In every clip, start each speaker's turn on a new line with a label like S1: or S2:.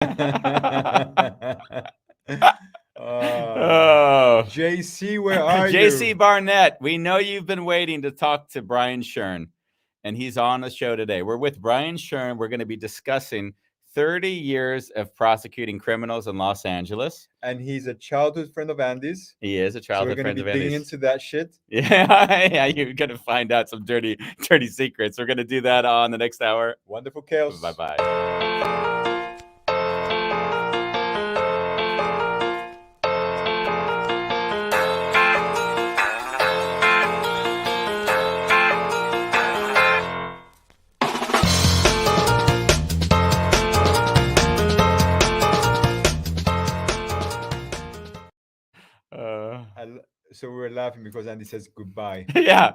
S1: Oh,
S2: JC, where are
S1: JC
S2: you?
S1: Barnett, we know you've been waiting to talk to Brian Schirn, and he's on the show today. We're with Brian Schirn. We're going to be discussing 30 years of prosecuting criminals in Los Angeles.
S2: And he's a childhood friend of Andy's.
S1: He is a
S2: So we're
S1: childhood
S2: going to
S1: friend
S2: be
S1: of
S2: digging
S1: Andy's.
S2: into that shit.
S1: Yeah, you're going to find out some dirty secrets. We're going to do that on the next hour.
S2: Wonderful chaos.
S1: Bye-bye.
S2: So we were laughing because Andy says goodbye.
S1: Yeah,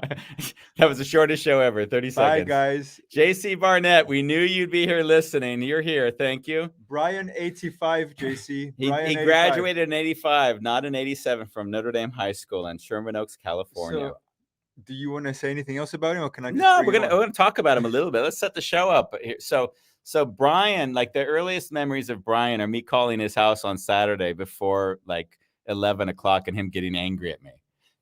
S1: that was the shortest show ever. 30 seconds.
S2: Bye, guys.
S1: JC Barnett, we knew you'd be here listening. You're here. Thank you.
S2: Brian 85, JC.
S1: He graduated in 85, not in 87, from Notre Dame High School in Sherman Oaks, California.
S2: So, do you want to say anything else about him, or can I just
S1: No, we're gonna talk about him a little bit. Let's set the show up here. So Brian, like the earliest memories of Brian are me calling his house on Saturday before like 11 o'clock and him getting angry at me.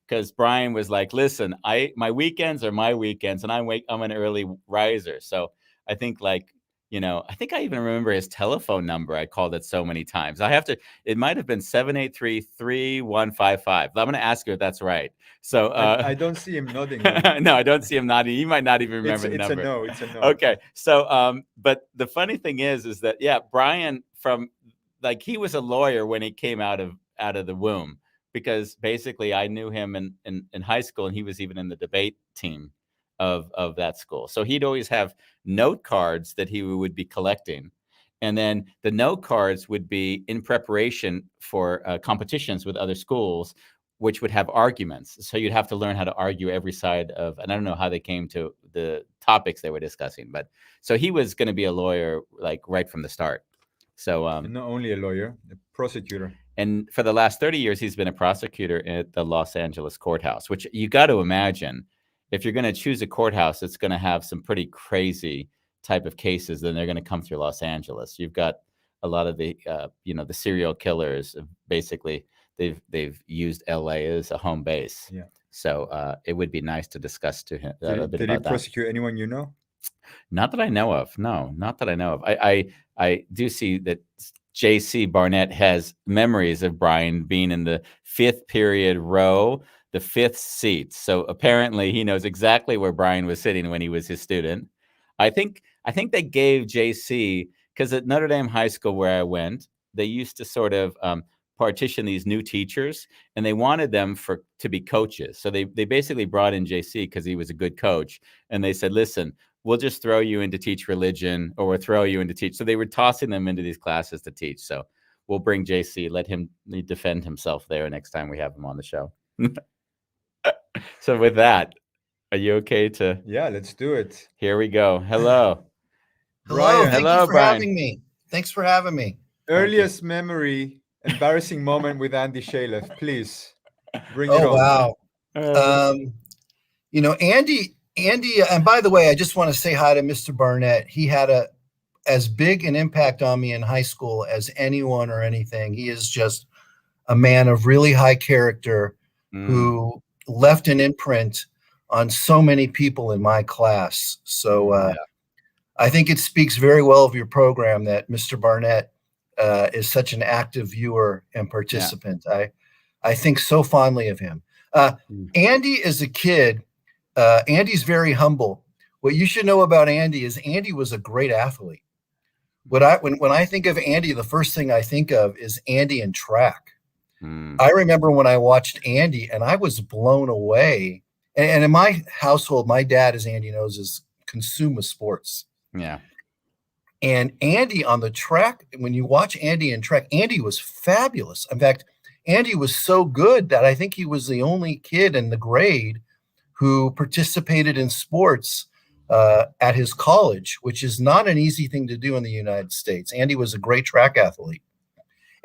S1: Because Brian was like, listen, my weekends are my weekends, and I'm an early riser. So I think I even remember his telephone number. I called it so many times. It might have been 783-3155. I'm going to ask you if that's right. So
S2: I don't see him nodding.
S1: No, I don't see him nodding. He might not even remember the number.
S2: It's a no.
S1: Okay. So, but the funny thing is that, yeah, Brian he was a lawyer when he came out of the womb. Because basically I knew him in high school, and he was even in the debate team of that school. So he'd always have note cards that he would be collecting. And then the note cards would be in preparation for competitions with other schools, which would have arguments. So you'd have to learn how to argue every side of, and I don't know how they came to the topics they were discussing, but so he was going to be a lawyer like right from the start. So
S2: not only a lawyer, a prosecutor.
S1: And for the last 30 years, he's been a prosecutor at the Los Angeles courthouse, which you got to imagine, if you're going to choose a courthouse, it's going to have some pretty crazy type of cases. Then they're going to come through Los Angeles. You've got a lot of the, the serial killers. Basically, they've used LA as a home base.
S2: Yeah. So
S1: it would be nice to discuss to him a bit about that.
S2: Did he prosecute anyone you know?
S1: Not that I know of. No, not that I know of. I do see that JC Barnett has memories of Brian being in the 5th period row, the 5th seat. So apparently he knows exactly where Brian was sitting when he was his student. I think they gave JC, because at Notre Dame High School where I went, they used to sort of partition these new teachers, and they wanted them to be coaches. So they basically brought in JC because he was a good coach, and they said, listen, we'll just throw you in to teach religion, or we'll throw you in to teach. So they were tossing them into these classes to teach. So we'll bring JC, let him defend himself there next time we have him on the show. So with that, are you okay to?
S2: Yeah, let's do it.
S1: Here we go. Hello.
S3: Brian.
S1: Hello,
S3: Thank you for
S1: Brian.
S3: having me. Thanks for having me.
S2: Earliest memory, embarrassing moment with Andy Shalev. Please bring it on.
S3: Oh, wow. Andy, and by the way, I just want to say hi to Mr. Barnett. He had as big an impact on me in high school as anyone or anything. He is just a man of really high character who left an imprint on so many people in my class. So I think it speaks very well of your program that Mr. Barnett is such an active viewer and participant. Yeah. I think so fondly of him. Andy is a kid. Andy's very humble. What you should know about Andy is Andy was a great athlete. When I think of Andy, the first thing I think of is Andy in track. I remember when I watched Andy and I was blown away. And in my household, my dad, as Andy knows, is consumed with sports.
S1: Yeah.
S3: And Andy on the track, when you watch Andy in track, Andy was fabulous. In fact, Andy was so good that I think he was the only kid in the grade who participated in sports at his college, which is not an easy thing to do in the United States. Andy was a great track athlete.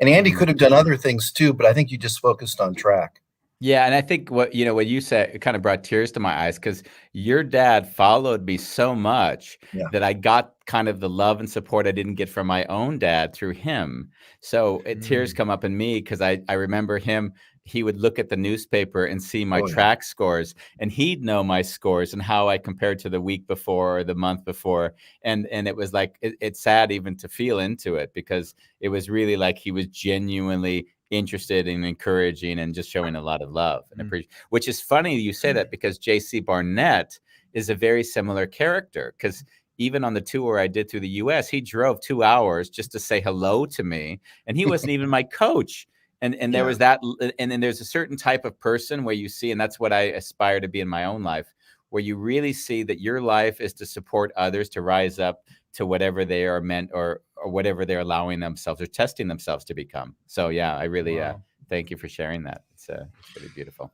S3: And Andy could have done other things too, but I think you just focused on track.
S1: Yeah, and I think what you said, it kind of brought tears to my eyes because your dad followed me so much
S3: Yeah.
S1: that I got kind of the love and support I didn't get from my own dad through him. So tears come up in me because I remember him. He would look at the newspaper and see my
S3: Oh, yeah.
S1: track scores, and he'd know my scores and how I compared to the week before or the month before. And it was like it's sad even to feel into it because it was really like he was genuinely interested in encouraging and just showing a lot of love and appreciation. Which is funny you say that because JC Barnett is a very similar character because even on the tour I did through the US, he drove 2 hours just to say hello to me, and he wasn't even my coach. And there was that, and then there's a certain type of person where you see, and that's what I aspire to be in my own life, where you really see that your life is to support others to rise up to whatever they are meant or whatever they're allowing themselves or testing themselves to become. So yeah, I really thank you for sharing that. It's really beautiful.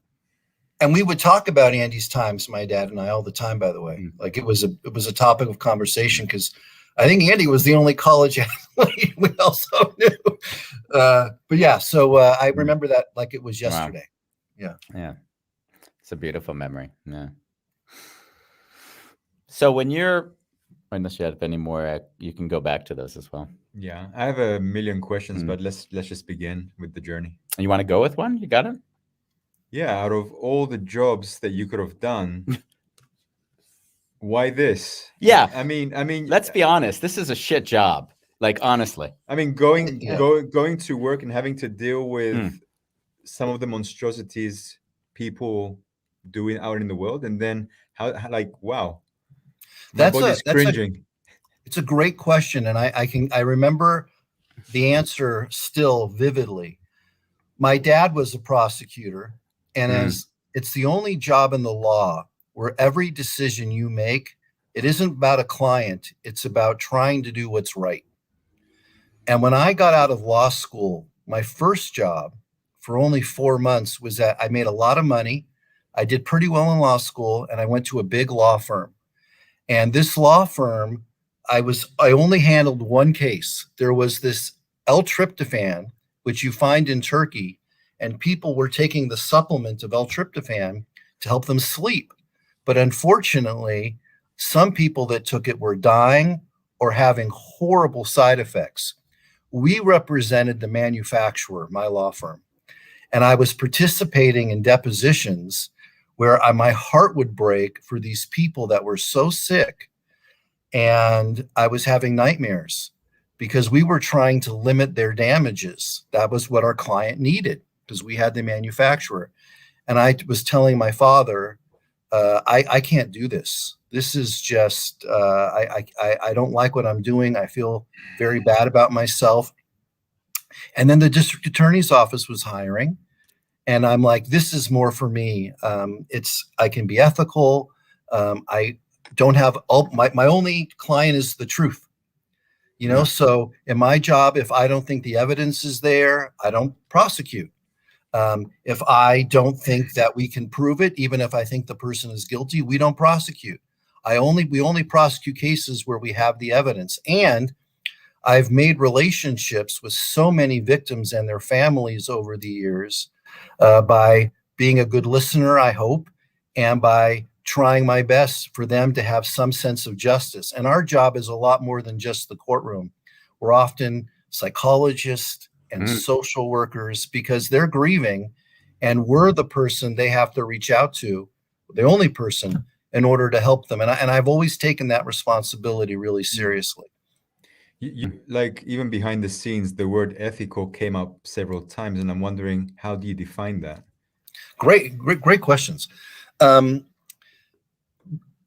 S3: And we would talk about Andy's times, my dad and I, all the time, by the way. Like it was a topic of conversation because I think Andy was the only college athlete we also knew. But yeah, so I remember that like it was yesterday.
S1: Wow. Yeah. It's a beautiful memory. Yeah. So when you're, unless you have any more, you can go back to those as well.
S2: Yeah, I have a million questions, but let's just begin with the journey.
S1: You want to go with one? You got it?
S2: Yeah, out of all the jobs that you could have done, why this?
S1: Yeah.
S2: I mean,
S1: let's be honest. This is a shit job. Like, honestly.
S2: I mean, going to work and having to deal with some of the monstrosities people doing out in the world, and then how like, wow, my body's cringing.
S3: It's a great question, and I remember the answer still vividly. My dad was a prosecutor, and as it's the only job in the law where every decision you make, it isn't about a client, it's about trying to do what's right. And when I got out of law school, my first job for only 4 months was that I made a lot of money. I did pretty well in law school, and I went to a big law firm. And this law firm, I only handled one case. There was this L-tryptophan, which you find in Turkey, and people were taking the supplement of L-tryptophan to help them sleep. But unfortunately, some people that took it were dying or having horrible side effects. We represented the manufacturer, my law firm, and I was participating in depositions where my heart would break for these people that were so sick, and I was having nightmares because we were trying to limit their damages. That was what our client needed because we had the manufacturer. And I was telling my father, I can't do this. This is just, I don't like what I'm doing. I feel very bad about myself. And then the district attorney's office was hiring. And I'm like, this is more for me. I can be ethical. I don't have, my only client is the truth. So in my job, if I don't think the evidence is there, I don't prosecute. If I don't think that we can prove it, even if I think the person is guilty, we don't prosecute. We only prosecute cases where we have the evidence. And I've made relationships with so many victims and their families over the years by being a good listener, I hope, and by trying my best for them to have some sense of justice. And our job is a lot more than just the courtroom. We're often psychologists and social workers because they're grieving, and we're the person they have to reach out to, the only person, in order to help them. And I've always taken that responsibility really seriously.
S2: You like, even behind the scenes, the word ethical came up several times, and I'm wondering, how do you define that?
S3: Great questions.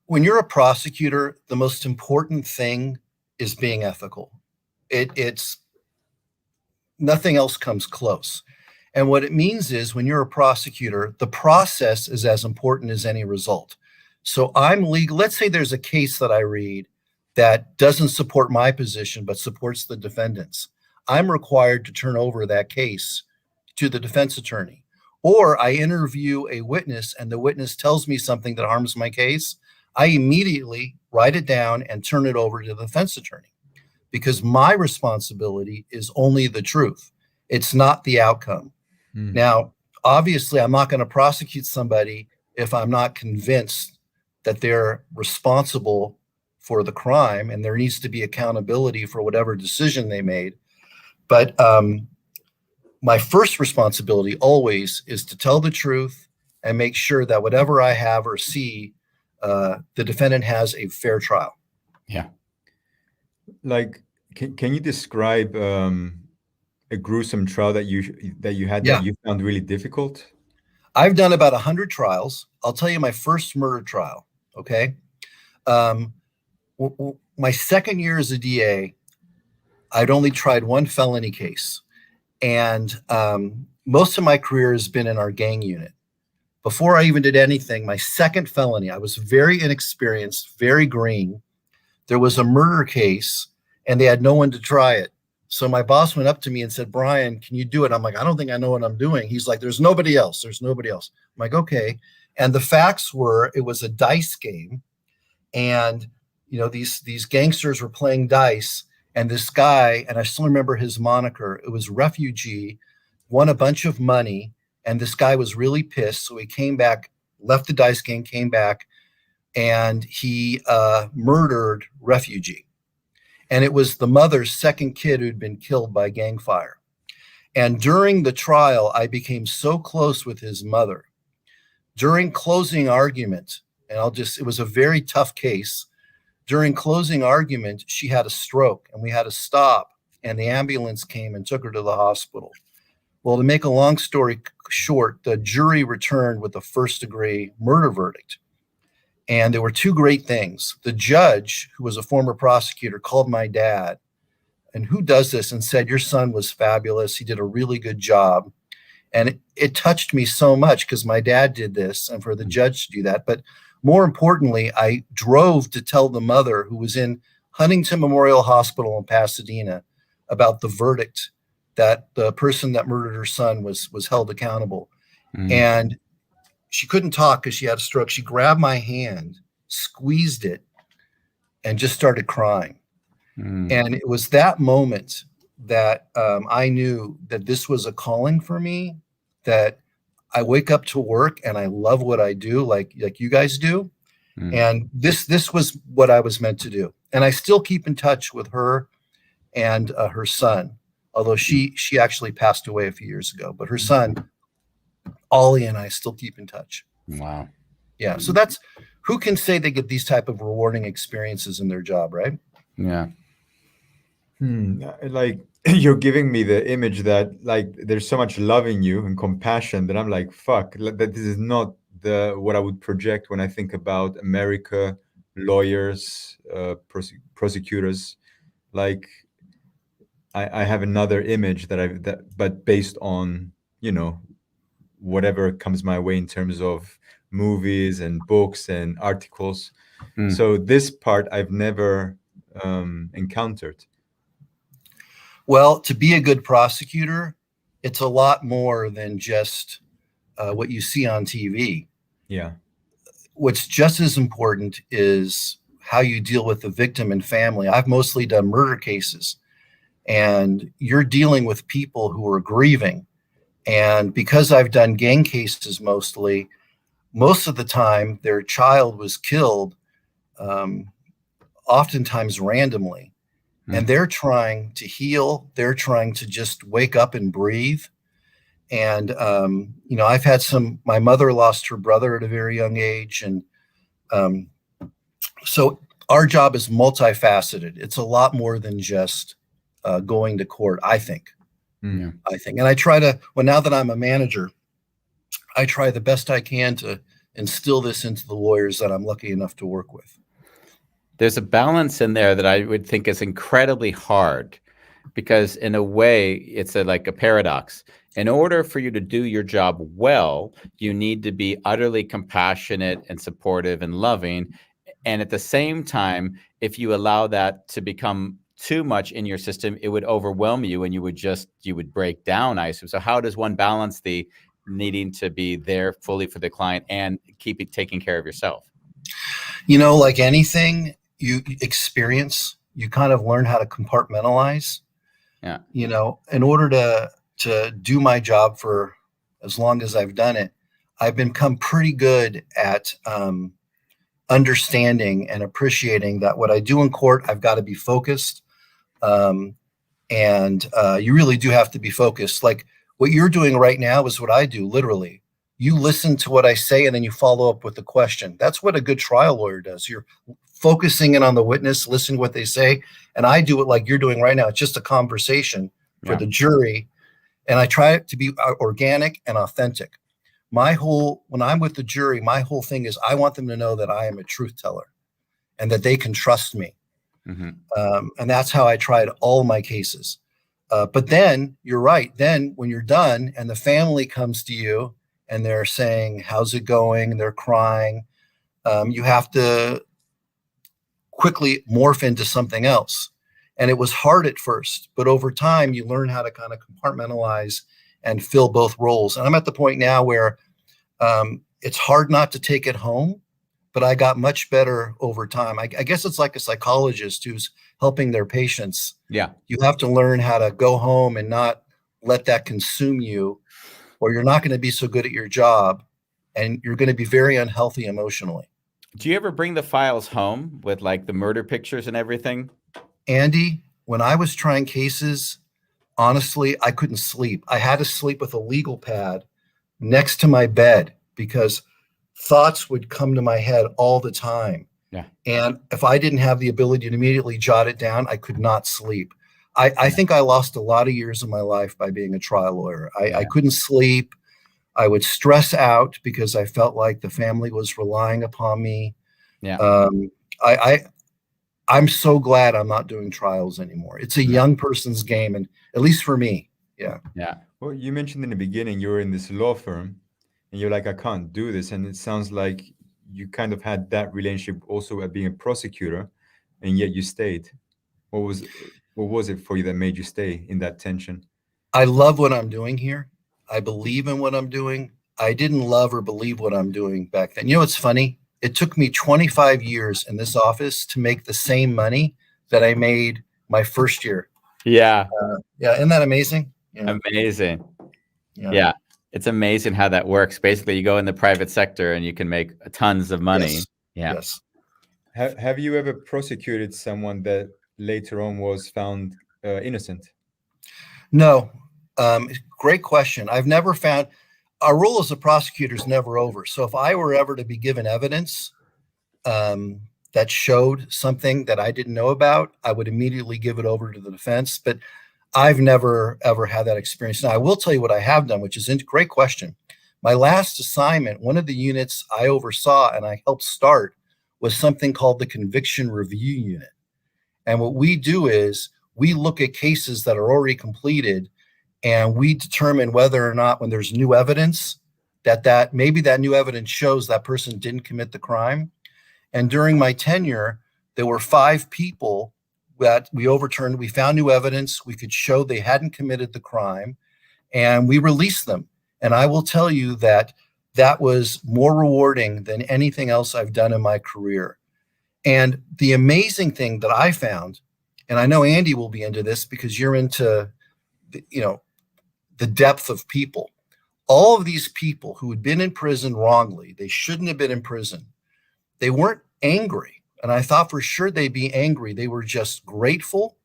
S3: When you're a prosecutor, the most important thing is being ethical. It's nothing else comes close. And what it means is when you're a prosecutor, the process is as important as any result. So I'm legal. Let's say there's a case that I read that doesn't support my position, but supports the defendant's. I'm required to turn over that case to the defense attorney. Or I interview a witness and the witness tells me something that harms my case. I immediately write it down and turn it over to the defense attorney because my responsibility is only the truth. It's not the outcome. Now, obviously I'm not going to prosecute somebody if I'm not convinced that they're responsible for the crime, and there needs to be accountability for whatever decision they made. But my first responsibility always is to tell the truth and make sure that whatever I have or see, the defendant has a fair trial.
S1: Yeah.
S2: Like, can you describe a gruesome trial that you had
S3: Yeah.
S2: that you found really difficult?
S3: I've done about 100 trials. I'll tell you my first murder trial. Okay. My second year as a DA, I'd only tried one felony case. And most of my career has been in our gang unit. Before I even did anything, my second felony, I was very inexperienced, very green. There was a murder case and they had no one to try it. So my boss went up to me and said, Brian, can you do it? I'm like, I don't think I know what I'm doing. He's like, there's nobody else. There's nobody else. I'm like, okay. And the facts were, it was a dice game. And, you know, these gangsters were playing dice. And this guy, and I still remember his moniker, it was Refugee, won a bunch of money. And this guy was really pissed. So he came back, left the dice game, came back, and he murdered Refugee. And it was the mother's second kid who'd been killed by gang fire. And during the trial, I became so close with his mother. During closing argument, and it was a very tough case. During closing argument, she had a stroke and we had to stop, and the ambulance came and took her to the hospital. Well, to make a long story short, the jury returned with a first-degree murder verdict. And there were two great things. The judge, who was a former prosecutor, called my dad, and who does this, and said, your son was fabulous. He did a really good job. And it touched me so much because my dad did this, and for the judge to do that. But more importantly, I drove to tell the mother, who was in Huntington Memorial Hospital in Pasadena, about the verdict, that the person that murdered her son was held accountable. And she couldn't talk because she had a stroke. She grabbed my hand, squeezed it, and just started crying. And it was that moment that I knew that this was a calling for me, that I wake up to work and I love what I do, like you guys do. And this was what I was meant to do. And I still keep in touch with her and her son, although she actually passed away a few years ago. But her son, Ollie, and I still keep in touch.
S1: Wow.
S3: Yeah. So that's, who can say they get these type of rewarding experiences in their job, right?
S1: Yeah.
S2: Like, you're giving me the image that, like, there's so much love in you and compassion that I'm like, fuck, that this is not what I would project when I think about America, lawyers, prosecutors. Like, I have another image but based on, you know, whatever comes my way in terms of movies and books and articles. So this part I've never encountered.
S3: Well, to be a good prosecutor, it's a lot more than just what you see on TV.
S2: Yeah.
S3: What's just as important is how you deal with the victim and family. I've mostly done murder cases, and you're dealing with people who are grieving. And because I've done gang cases mostly, most of the time their child was killed, oftentimes randomly. And they're trying to heal. They're trying to just wake up and breathe. And, you know, I've had my mother lost her brother at a very young age. And so our job is multifaceted. It's a lot more than just going to court, I think.
S1: Yeah.
S3: And I try to, well, now that I'm a manager, I try the best I can to instill this into the lawyers that I'm lucky enough to work with.
S1: There's a balance in there that I would think is incredibly hard, because in a way it's like a paradox. In order for you to do your job well, you need to be utterly compassionate and supportive and loving. And at the same time, if you allow that to become too much in your system, it would overwhelm you and you would break down, I assume. So how does one balance the needing to be there fully for the client and taking care of yourself?
S3: You know, like anything you experience, you kind of learn how to compartmentalize.
S1: Yeah.
S3: You know, in order to do my job for as long as I've done it, I've become pretty good at understanding and appreciating that what I do in court, I've got to be focused. And you really do have to be focused. Like what you're doing right now is what I do, literally. You listen to what I say and then you follow up with the question. That's what a good trial lawyer does. You're focusing in on the witness, listening to what they say. And I do it like you're doing right now. It's just a conversation for the jury. And I try to be organic and authentic. When I'm with the jury, my whole thing is I want them to know that I am a truth teller and that they can trust me. And that's how I tried all my cases. But then you're right. Then when you're done and the family comes to you and they're saying, how's it going? And they're crying. You have to quickly morph into something else. And it was hard at first, but over time you learn how to kind of compartmentalize and fill both roles. And I'm at the point now where it's hard not to take it home, but I got much better over time. I guess it's like a psychologist who's helping their patients.
S1: Yeah.
S3: You have to learn how to go home and not let that consume you, or you're not going to be so good at your job and you're going to be very unhealthy emotionally.
S1: Do you ever bring the files home with like the murder pictures and everything?
S3: Andy, when I was trying cases, honestly, I couldn't sleep. I had to sleep with a legal pad next to my bed because thoughts would come to my head all the time. Yeah. And if I didn't have the ability to immediately jot it down, I could not sleep. I think I lost a lot of years of my life by being a trial lawyer. I couldn't sleep. I would stress out because I felt like the family was relying upon me. Yeah. I'm so glad I'm not doing trials anymore. It's a young person's game, and at least for me. Yeah.
S1: Yeah.
S2: Well, you mentioned in the beginning you were in this law firm and you're like, I can't do this. And it sounds like you kind of had that relationship also at being a prosecutor, and yet you stayed. What was it for you that made you stay in that tension?
S3: I love what I'm doing here. I believe in what I'm doing. I didn't love or believe what I'm doing back then. You know, it's funny. It took me 25 years in this office to make the same money that I made my first year.
S1: Yeah.
S3: Yeah. Isn't that amazing?
S1: Yeah. Amazing. Yeah. It's amazing how that works. Basically, you go in the private sector and you can make tons of money.
S3: Yes.
S1: Yeah.
S3: Yes.
S2: Have you ever prosecuted someone that later on was found innocent?
S3: No. Great question. I've never found. Our role as a prosecutor is never over. So if I were ever to be given evidence that showed something that I didn't know about, I would immediately give it over to the defense. But I've never, ever had that experience. Now, I will tell you what I have done, which is a great question. My last assignment, one of the units I oversaw and I helped start was something called the Conviction Review Unit. And what we do is we look at cases that are already completed and we determine whether or not, when there's new evidence, that maybe that new evidence shows that person didn't commit the crime. And during my tenure, there were 5 people that we overturned. We found new evidence. We could show they hadn't committed the crime, and we released them. And I will tell you that that was more rewarding than anything else I've done in my career. And the amazing thing that I found, and I know Andy will be into this because you're into, the depth of people. All of these people who had been in prison wrongly, they shouldn't have been in prison. They weren't angry. And I thought for sure they'd be angry. They were just grateful.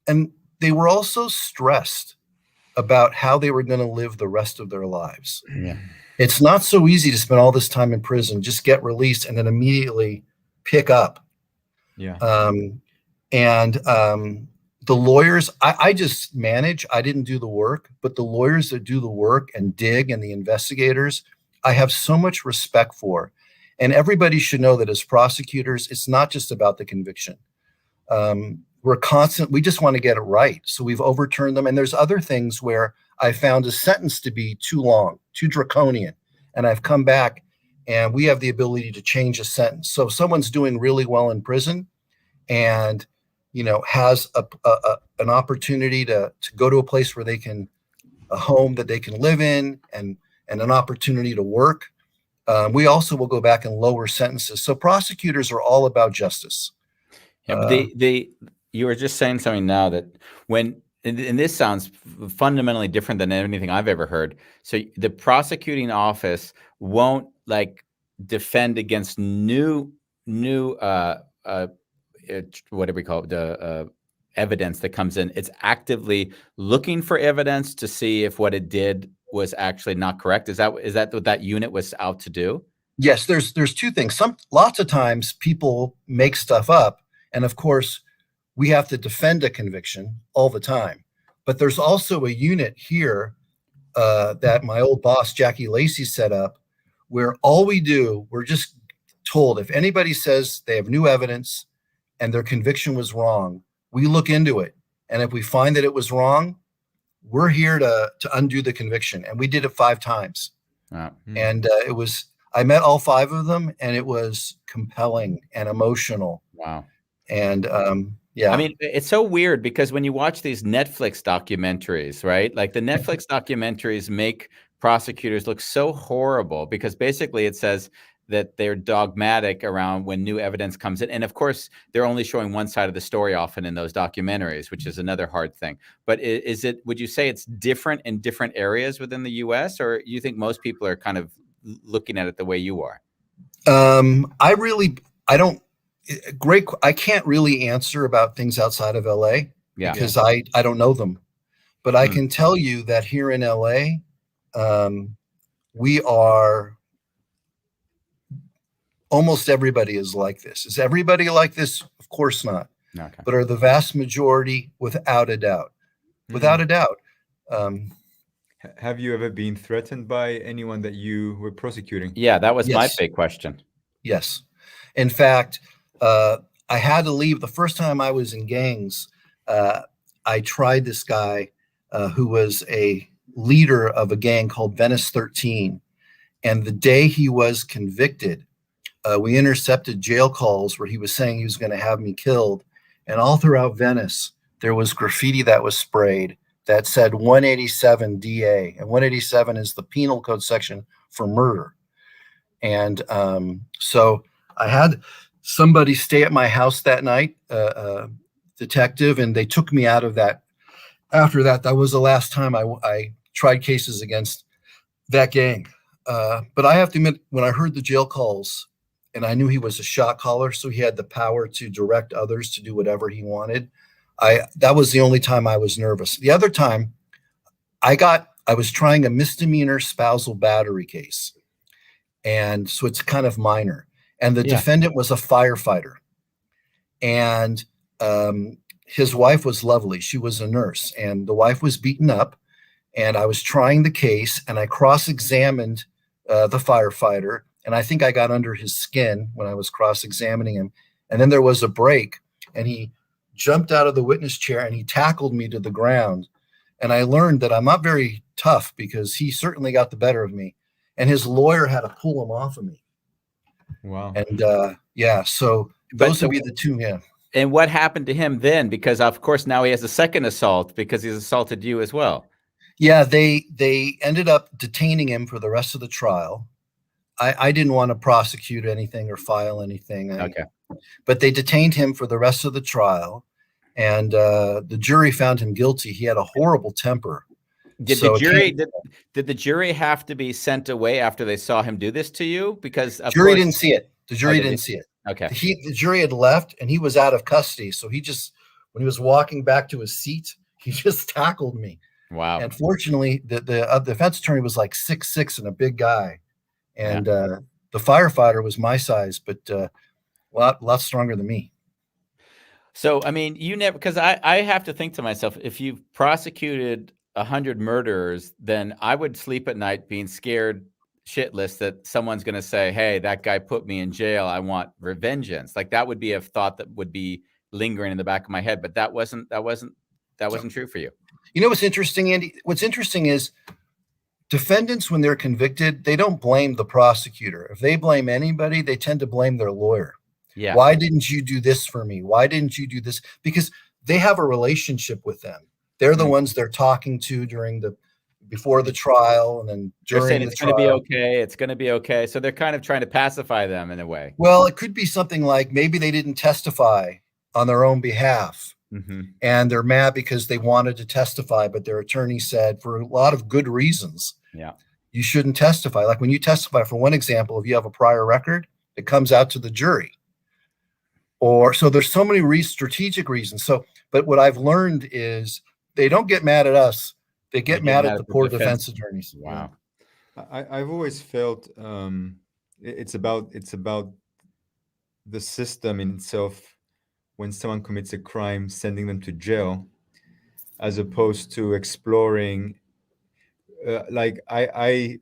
S3: And they were also stressed about how they were going to live the rest of their lives.
S1: Yeah.
S3: It's not so easy to spend all this time in prison, just get released and then immediately pick up.
S2: Yeah.
S3: The lawyers, I just manage. I didn't do the work, but the lawyers that do the work and dig and the investigators, I have so much respect for. And everybody should know that as prosecutors, it's not just about the conviction. We just want to get it right. So we've overturned them. And there's other things where I found a sentence to be too long, too draconian. And I've come back and we have the ability to change a sentence. So if someone's doing really well in prison and has an opportunity to go to a place where they can, a home that they can live in and an opportunity to work, we also will go back and lower sentences. So prosecutors are all about justice.
S1: Yeah, but you were just saying something now that when and this sounds fundamentally different than anything I've ever heard. So the prosecuting office won't like defend against new whatever we call it, the evidence that comes in. It's actively looking for evidence to see if what it did was actually not correct. Is that what that unit was out to do?
S3: Yes, there's two things. Lots of times people make stuff up, and of course we have to defend a conviction all the time. But there's also a unit here that my old boss Jackie Lacey set up, where all we do, we're just told if anybody says they have new evidence and their conviction was wrong, we look into it, and if we find that it was wrong, we're here to undo the conviction. And we did it 5 times.
S1: Wow.
S3: And I met all 5 of them, and it was compelling and emotional.
S1: Wow.
S3: And yeah,
S1: I mean, it's so weird because when you watch these Netflix documentaries, right? Like the Netflix documentaries make prosecutors look so horrible because basically it says that they're dogmatic around when new evidence comes in. And of course, they're only showing one side of the story often in those documentaries, which is another hard thing. But would you say it's different in different areas within the US, or you think most people are kind of looking at it the way you are? I can't really answer about things outside of LA because I don't know them. But I can tell you that here in LA, we are, almost everybody is like this. Is everybody like this? Of course not. Okay.
S3: But are the vast majority, without a doubt. Without a doubt.
S2: Have you ever been threatened by anyone that you were prosecuting?
S1: Yeah, that was my big question.
S3: Yes. In fact, I had to leave. The first time I was in gangs, I tried this guy who was a leader of a gang called Venice 13. And the day he was convicted, we intercepted jail calls where he was saying he was going to have me killed. And all throughout Venice, there was graffiti that was sprayed that said 187 DA. And 187 is the penal code section for murder. And so I had somebody stay at my house that night, detective, and they took me out of that. After that, that was the last time I tried cases against that gang. But I have to admit, when I heard the jail calls, and I knew he was a shot caller, so he had the power to direct others to do whatever he wanted, that was the only time I was nervous. The other time, I was trying a misdemeanor spousal battery case. And so it's kind of minor. And the defendant was a firefighter. And his wife was lovely. She was a nurse. And the wife was beaten up. And I was trying the case. And I cross-examined the firefighter. And I think I got under his skin when I was cross-examining him. And then there was a break. And he jumped out of the witness chair. And he tackled me to the ground. And I learned that I'm not very tough because he certainly got the better of me. And his lawyer had to pull him off of me.
S2: Wow.
S3: And so those would be the two. Yeah.
S1: And what happened to him then? Because of course now he has a second assault because he's assaulted you as well.
S3: Yeah, they ended up detaining him for the rest of the trial. I didn't want to prosecute anything or file anything.
S1: Okay.
S3: But they detained him for the rest of the trial, and the jury found him guilty. He had a horrible temper.
S1: Did the jury have to be sent away after they saw him do this to you? Because
S3: the jury didn't see it. The jury didn't see it.
S1: Okay.
S3: The jury had left, and he was out of custody. So he just, when he was walking back to his seat, he just tackled me.
S1: Wow.
S3: And fortunately, the defense attorney was like 6'6" and a big guy, and the firefighter was my size, but a lot stronger than me.
S1: So I mean, you never, because I have to think to myself, if you've prosecuted 100 murderers, then I would sleep at night being scared shitless that someone's going to say, hey, that guy put me in jail, I want revengeance. Like that would be a thought that would be lingering in the back of my head, but that wasn't true for you.
S3: You know what's interesting, Andy? What's interesting is defendants, when they're convicted, they don't blame the prosecutor. If they blame anybody, they tend to blame their lawyer.
S1: Yeah.
S3: Why didn't you do this for me? Why didn't you do this? Because they have a relationship with them. They're the ones they're talking to before the trial, and then during the trial. It's going to be
S1: okay. It's going to be okay. So they're kind of trying to pacify them in a way.
S3: Well, it could be something like maybe they didn't testify on their own behalf, And they're mad because they wanted to testify, but their attorney said, for a lot of good reasons, you shouldn't testify. Like when you testify, for one example, if you have a prior record, it comes out to the jury. Or so there's so many strategic reasons. So, but what I've learned is they don't get mad at us. They get mad at the poor defense attorneys.
S1: Wow.
S2: I've always felt it's about the system in itself. When someone commits a crime, sending them to jail, as opposed to exploring. Like I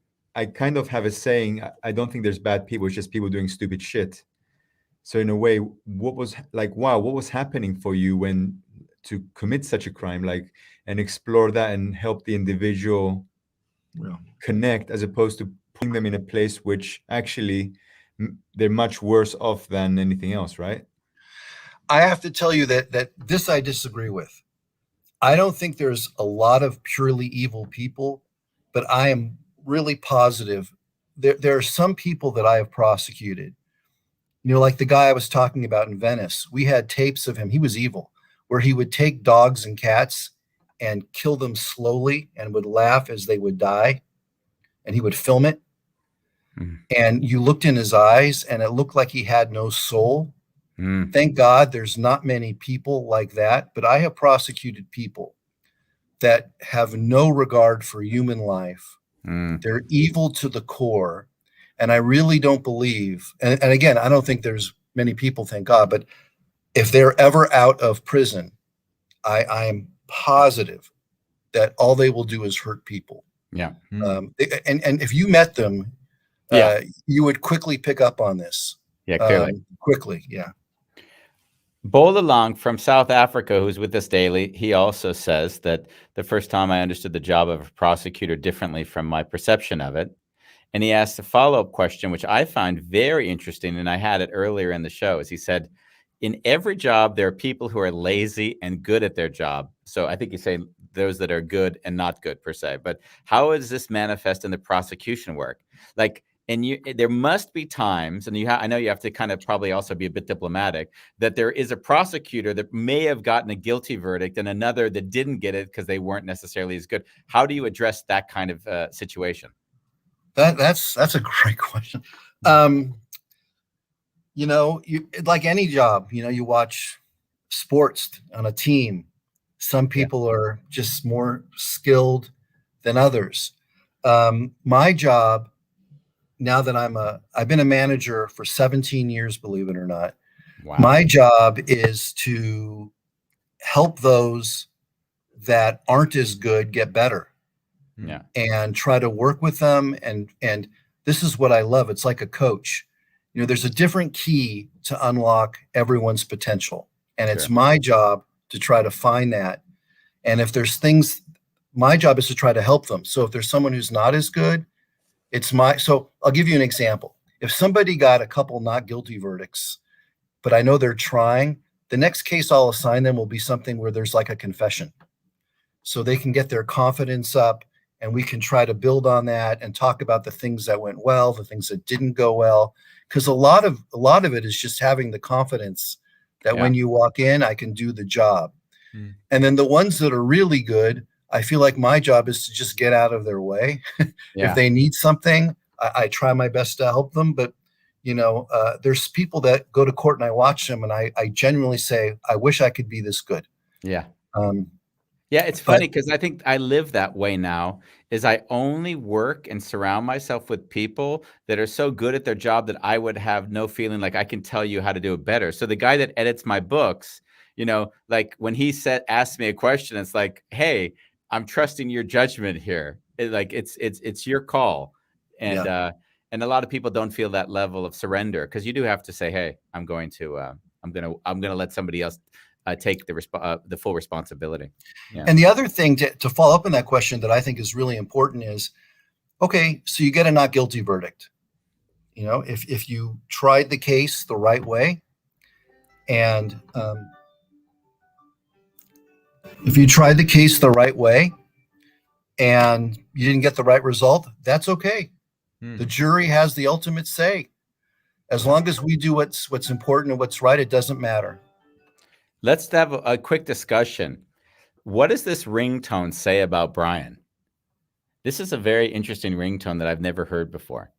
S2: kind of have a saying. I don't think there's bad people. It's just people doing stupid shit. So in a way, what was happening for you when to commit such a crime, like, and explore that and help the individual connect, as opposed to putting them in a place which actually they're much worse off than anything else, right?
S3: I have to tell you that this I disagree with. I don't think there's a lot of purely evil people, but I am really positive there are some people that I have prosecuted. You know, like the guy I was talking about in Venice, we had tapes of him. He was evil, where he would take dogs and cats and kill them slowly and would laugh as they would die. And he would film it. And you looked in his eyes and it looked like he had no soul. Thank God there's not many people like that. But I have prosecuted people that have no regard for human life. They're evil to the core. And I really don't believe, and again, I don't think there's many people, thank God, but if they're ever out of prison, I am positive that all they will do is hurt people. And if you met them, you would quickly pick up on this.
S1: Clearly.
S3: Quickly.
S1: Bolalong from South Africa, who's with us daily, he also says that the first time I understood the job of a prosecutor differently from my perception of it. And he asked a follow-up question, which I found very interesting, and I had it earlier in the show, is he said, in every job, there are people who are lazy and good at their job. So I think he's saying those that are good and not good per se. But how does this manifest in the prosecution work? Like, and there must be times, and I know you have to kind of probably also be a bit diplomatic, that there is a prosecutor that may have gotten a guilty verdict and another that didn't get it because they weren't necessarily as good. How do you address that kind of situation?
S3: That's a great question. You know, like any job, you know, you watch sports on a team. Some people are just more skilled than others. My job, now that I've been a manager for 17 years, believe it or not. Wow. My job is to help those that aren't as good get better. And try to work with them. And this is what I love. It's like a coach. You know, there's a different key to unlock everyone's potential. And it's my job to try to find that. And if there's things, my job is to try to help them. So if there's someone who's not as good, so I'll give you an example. If somebody got a couple not guilty verdicts, but I know they're trying, the next case I'll assign them will be something where there's like a confession. So they can get their confidence up. And we can try to build on that and talk about the things that went well, the things that didn't go well. Because a lot of it is just having the confidence that when you walk in, I can do the job. And then the ones that are really good, I feel like my job is to just get out of their way. If they need something, I try my best to help them. But, you know, there's people that go to court and I watch them and I genuinely say, I wish I could be this good.
S1: It's funny because I think I live that way now, is I only work and surround myself with people that are so good at their job that I would have no feeling like I can tell you how to do it better. So the guy that edits my books, you know, like when he asked me a question, it's like, hey, I'm trusting your judgment here. It's your call. And a lot of people don't feel that level of surrender, because you do have to say, hey, I'm going to let somebody else take the full responsibility.
S3: And the other thing to follow up on that question that I think is really important is, okay, so you get a not guilty verdict. You know, if you tried the case the right way, and if you tried the case the right way and you didn't get the right result, that's okay. The jury has the ultimate say. As long as we do what's important and what's right, it doesn't matter.
S1: Let's have a quick discussion. What does this ringtone say about Brian? This is a very interesting ringtone that I've never heard before.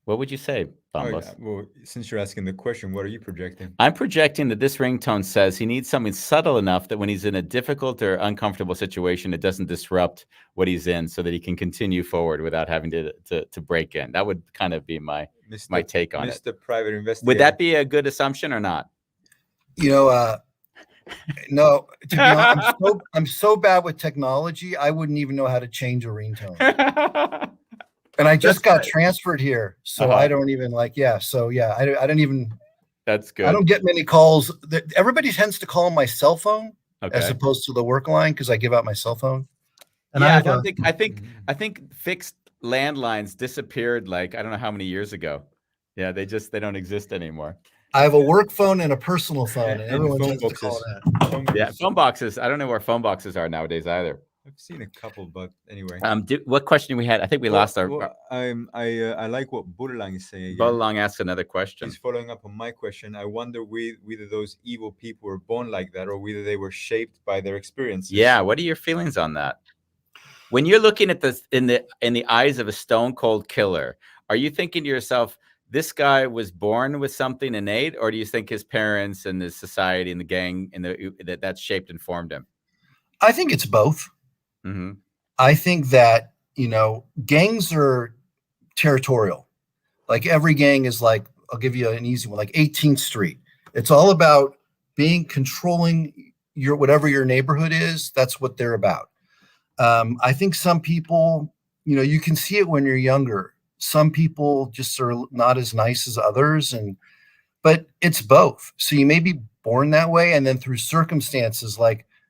S1: What would you say, Bambos?
S2: Yeah. Well, since you're asking the question, what are you projecting?
S1: I'm projecting that this ringtone says he needs something subtle enough that when he's in a difficult or uncomfortable situation, it doesn't disrupt what he's in, so that he can continue forward without having to break in. That would kind of be my take on it.
S2: Mr. Private Investigator.
S1: Would that be a good assumption or not?
S3: No, to be honest, I'm so bad with technology, I wouldn't even know how to change a ringtone. And I just got transferred here, so I don't even I don't even.
S1: That's good.
S3: I don't get many calls. Everybody tends to call my cell phone as opposed to the work line because I give out my cell phone. And
S1: I think fixed landlines disappeared I don't know how many years ago. Yeah, they don't exist anymore.
S3: I have a work phone and a personal phone, and everyone tends to call that.
S1: Phone boxes. I don't know where phone boxes are nowadays either.
S2: I've seen a couple, but anyway.
S1: What question we had? I think we lost our.
S2: I like what Bulalang is saying.
S1: Bulalang asked another question.
S2: He's following up on my question. I wonder whether those evil people were born like that, or whether they were shaped by their experiences.
S1: Yeah. What are your feelings on that? When you're looking at this in the eyes of a stone cold killer, are you thinking to yourself, this guy was born with something innate, or do you think his parents and the society and the gang and that shaped and formed him?
S3: I think it's both.
S1: Mm-hmm.
S3: I think that, gangs are territorial. Like every gang is I'll give you an easy one, like 18th Street. It's all about controlling whatever your neighborhood is. That's what they're about. I think some people, you can see it when you're younger. Some people just are not as nice as others, but it's both. So you may be born that way, and then through circumstances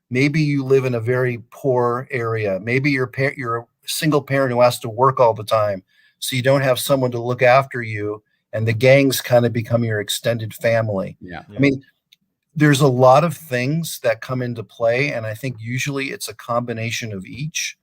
S3: maybe you live in a very poor area. Maybe you're a single parent who has to work all the time, so you don't have someone to look after you, and the gangs kind of become your extended family.
S1: Yeah.
S3: I mean, there's a lot of things that come into play, and I think usually it's a combination of each.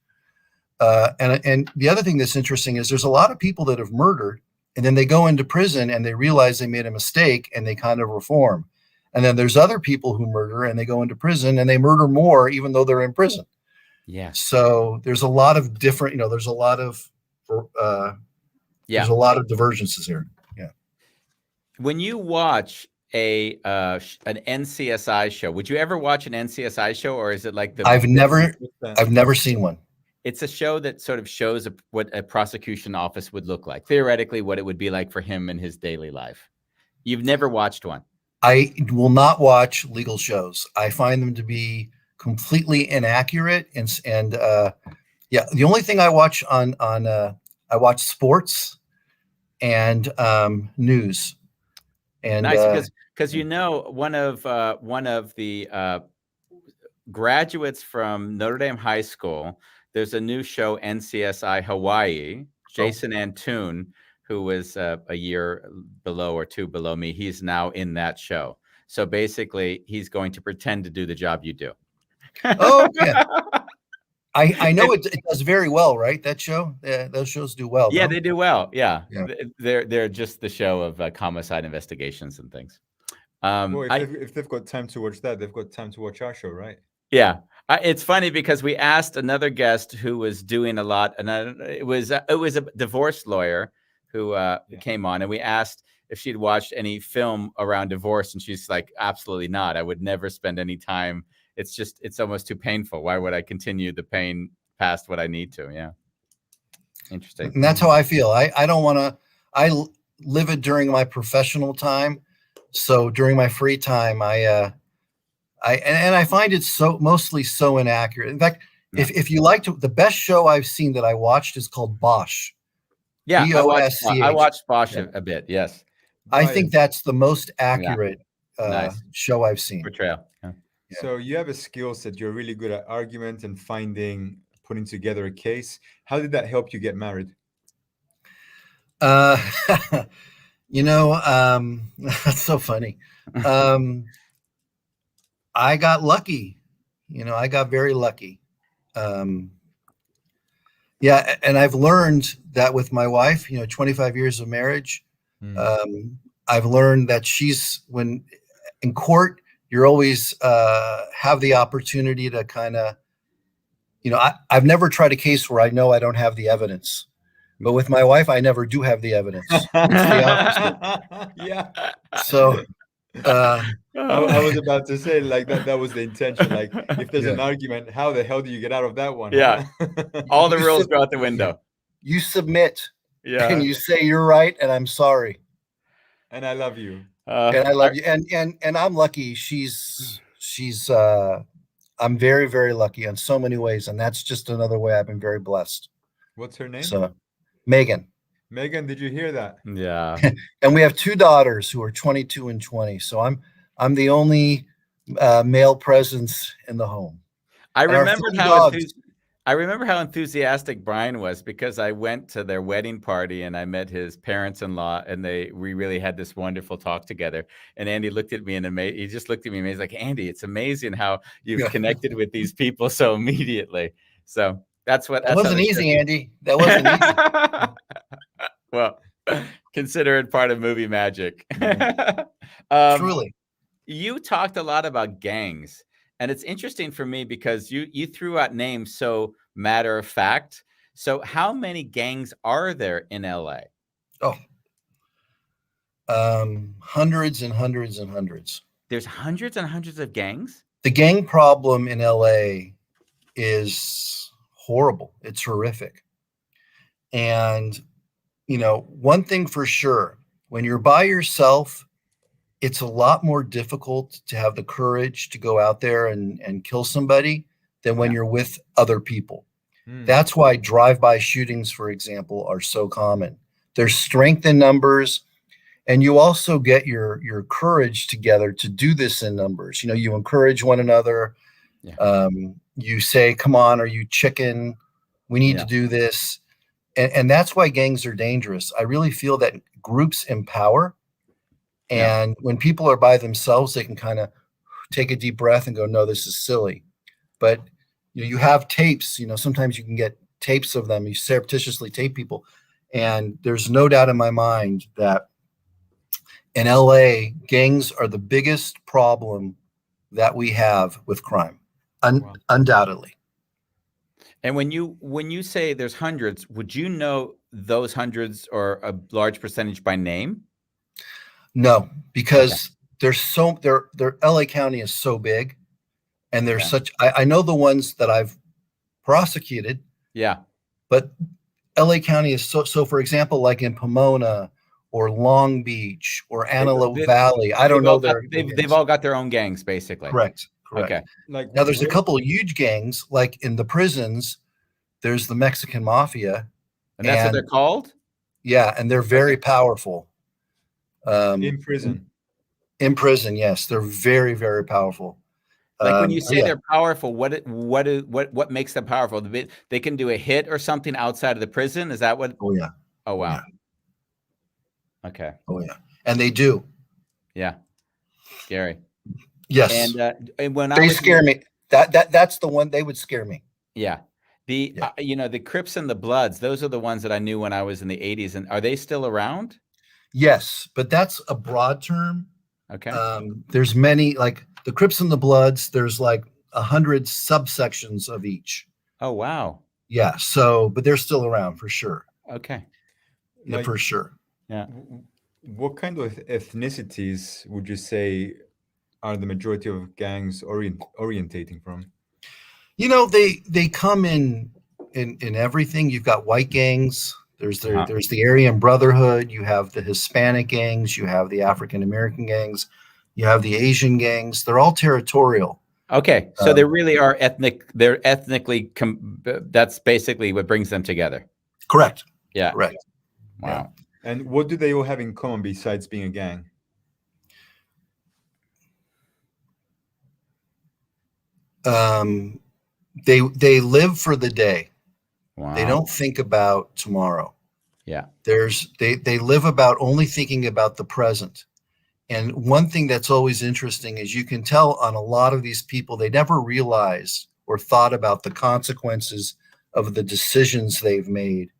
S3: And the other thing that's interesting is there's a lot of people that have murdered, and then they go into prison and they realize they made a mistake and they kind of reform. And then there's other people who murder and they go into prison and they murder more even though they're in prison.
S1: Yeah.
S3: So there's a lot of different, there's a lot of divergences here. Yeah.
S1: When you watch an NCSI show, would you ever watch an NCSI show, or is it like
S3: I've never seen one.
S1: It's a show that sort of shows what a prosecution office would look like, theoretically, what it would be like for him in his daily life. You've never watched one?
S3: I will not watch legal shows. I find them to be completely inaccurate. And the only thing I watch I watch sports and news. And
S1: nice, because one of the graduates from Notre Dame High School, there's a new show, NCSI Hawaii. Jason Antoon, who was a year below or two below me, he's now in that show. So basically, he's going to pretend to do the job you do.
S3: Oh, yeah. I know it does very well, right? That show, those shows do well.
S1: Yeah, they do well. Yeah. They're just the show of homicide investigations and things.
S2: Well, if they've got time to watch that, they've got time to watch our show, right?
S1: Yeah. It's funny because we asked another guest who was doing a lot, and it was a divorce lawyer who came on, and we asked if she'd watched any film around divorce, and she's like, absolutely not. I would never spend any time. It's almost too painful. Why would I continue the pain past what I need to? Yeah. Interesting.
S3: And that's how I feel. I don't want to, I live it during my professional time. So during my free time, I find it mostly so inaccurate. In fact, if you like to, the best show I've seen that I watched is called Bosch.
S1: Yeah, I watched Bosch a bit. Yes,
S3: I think that's the most accurate show I've seen.
S1: Portrayal. Yeah.
S2: So you have a skill set. You're really good at argument and putting together a case. How did that help you get married?
S3: That's so funny. I got lucky. I got very lucky. And I've learned that with my wife, 25 years of marriage, I've learned that when in court, you're always have the opportunity to kind of, I've never tried a case where I know I don't have the evidence, but with my wife, I never do have the evidence. It's the opposite.
S2: Yeah.
S3: So
S2: I was about to say, like, that was the intention. Like, if there's an
S3: Yeah.
S2: argument, how the hell do you get out of that one?
S1: Yeah.
S2: Huh?
S1: All the
S3: You
S1: rules
S3: sub-
S1: go out the window.
S3: you submit
S1: Yeah.
S3: and you say you're right and I'm sorry.
S2: And I love you.
S3: And I love you. And I'm lucky. She's I'm very, very lucky in so many ways. And that's just another way I've been very blessed.
S2: What's her name?
S3: So Megan.
S2: Megan, did you hear that?
S1: Yeah.
S3: And we have 2 daughters who are 22 and 20. So I'm the only male presence in the home.
S1: I
S3: And our
S1: remembered
S3: 3
S1: how
S3: dogs.
S1: I remember how enthusiastic Brian was because I went to their wedding party and I met his parents-in-law and we really had this wonderful talk together. And Andy looked at me and he just looked at me and he's like, Andy, it's amazing how you've
S3: Yeah.
S1: connected with these people so immediately. So that's
S3: That
S1: how
S3: wasn't
S1: the show-
S3: easy, Andy. That wasn't easy.
S1: Well, consider it part of movie magic.
S3: Truly.
S1: You talked a lot about gangs, and it's interesting for me because you threw out names so matter of fact. So how many gangs are there in LA?
S3: Oh, hundreds and hundreds and hundreds.
S1: There's hundreds and hundreds of gangs?
S3: The gang problem in LA is horrible. It's horrific. And, one thing for sure, when you're by yourself, it's a lot more difficult to have the courage to go out there and kill somebody than when you're with other people. That's why drive-by shootings, for example, are so common. There's strength in numbers, and you also get your courage together to do this in numbers. You encourage one another.
S1: Yeah.
S3: You say, come on, are you chicken? We need to do this. And that's why gangs are dangerous. I really feel that groups empower. And when people are by themselves, they can kind of take a deep breath and go, no, this is silly. But you have tapes, sometimes you can get tapes of them. You surreptitiously tape people. And there's no doubt in my mind that in LA, gangs are the biggest problem that we have with crime, undoubtedly.
S1: And when you say there's hundreds, would you know those hundreds or a large percentage by name?
S3: No, because there's LA County is so big, and there's I know the ones that I've prosecuted. Yeah. But LA County is so for example, like in Pomona or Long Beach or Antelope Valley, I don't know
S1: they've all got their own gangs, basically.
S3: Correct.
S1: Okay.
S2: Like,
S3: now there's a couple of huge gangs, like in the prisons, there's the Mexican Mafia.
S1: And that's what they're called?
S3: Yeah, and they're very powerful.
S2: In prison.
S3: In prison, yes. They're very, very powerful.
S1: Like when you say they're powerful, what makes them powerful? They can do a hit or something outside of the prison? Is that what?
S3: Oh, yeah.
S1: Oh, wow.
S3: Yeah.
S1: Okay.
S3: Oh, yeah. And they do.
S1: Yeah. Scary.
S3: Yes.
S1: And when
S3: they scare me. That's the one they would scare me.
S1: Yeah. The Crips and the Bloods, those are the ones that I knew when I was in the 80s. And are they still around?
S3: Yes, but that's a broad term.
S1: Okay.
S3: There's many, like the Crips and the Bloods, there's like 100 subsections of each.
S1: Oh, wow.
S3: Yeah. But they're still around for sure.
S1: Okay.
S3: Yeah, like, for sure.
S1: Yeah.
S2: What kind of ethnicities would you say are the majority of gangs orientating from?
S3: They come in everything. You've got white gangs. There's the Aryan Brotherhood. You have the Hispanic gangs. You have the African American gangs. You have the Asian gangs. They're all territorial.
S1: Okay, so they really are ethnic. They're ethnically. That's basically what brings them together.
S3: Correct.
S1: Yeah.
S3: Correct.
S1: Wow.
S3: Yeah.
S2: And what do they all have in common besides being a gang?
S3: They live for the day.
S1: Wow.
S3: They don't think about tomorrow.
S1: Yeah.
S3: They live about only thinking about the present. And one thing that's always interesting is you can tell on a lot of these people, they never realized or thought about the consequences of the decisions they've made.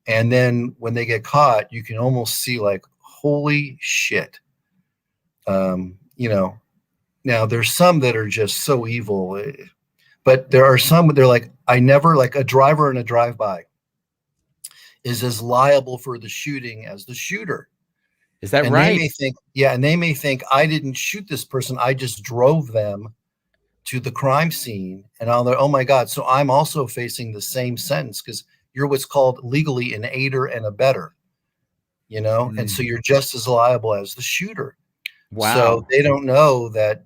S3: And then when they get caught, you can almost see like, holy shit. Now there's some that are just so evil, but there are some they're like, I never, like a driver in a drive-by is as liable for the shooting as the shooter.
S1: Is that
S3: And
S1: right?
S3: they may think, yeah, and they may think I didn't shoot this person, I just drove them to the crime scene, and I'll, oh my God, so I'm also facing the same sentence because you're what's called legally an aider and abettor, and so you're just as liable as the shooter.
S1: Wow.
S3: So they don't know that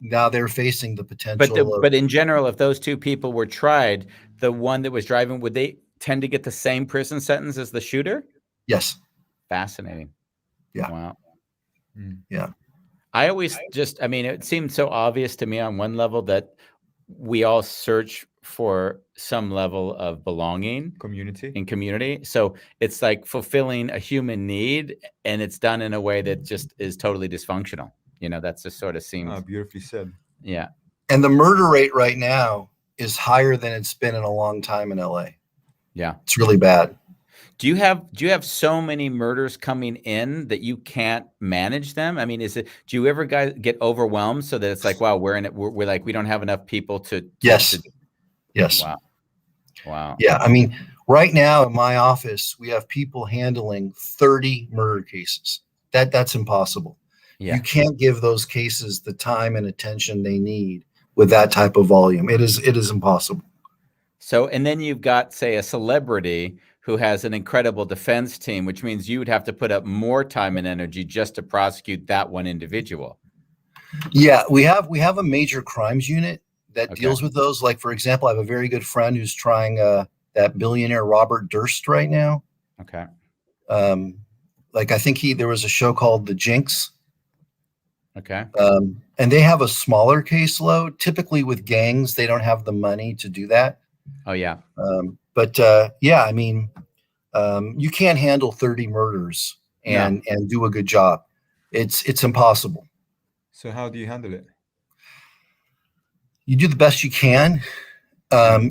S3: now they're facing the potential.
S1: But in general, if those two people were tried, the one that was driving, would they tend to get the same prison sentence as the shooter?
S3: Yes.
S1: Fascinating.
S3: Yeah.
S1: Wow.
S3: Yeah.
S1: I always it seemed so obvious to me on one level that we all search for some level of belonging in community. So it's like fulfilling a human need, and it's done in a way that just is totally dysfunctional. That's just sort of seems
S2: beautifully said.
S1: Yeah.
S3: And the murder rate right now is higher than it's been in a long time in LA.
S1: Yeah.
S3: It's really bad.
S1: Do you have so many murders coming in that you can't manage them? I mean, do you ever guys get overwhelmed so that it's like, wow, we're like, we don't have enough people to
S3: Yes. Yes.
S1: Wow.
S3: Yeah. I mean, right now in my office, we have people handling 30 murder cases. That's impossible. Yeah. You can't give those cases the time and attention they need with that type of volume. It is impossible.
S1: So, and then you've got, say, a celebrity who has an incredible defense team, which means you would have to put up more time and energy just to prosecute that one individual.
S3: Yeah, we have a major crimes unit that deals with those. Like, for example, I have a very good friend who's trying that billionaire Robert Durst right now.
S1: Okay.
S3: Like, I think there was a show called The Jinx.
S1: Okay.
S3: And they have a smaller caseload. Typically with gangs, they don't have the money to do that.
S1: Oh, yeah.
S3: But yeah, I mean, you can't handle 30 murders and do a good job. It's impossible.
S2: So how do you handle it?
S3: You do the best you can.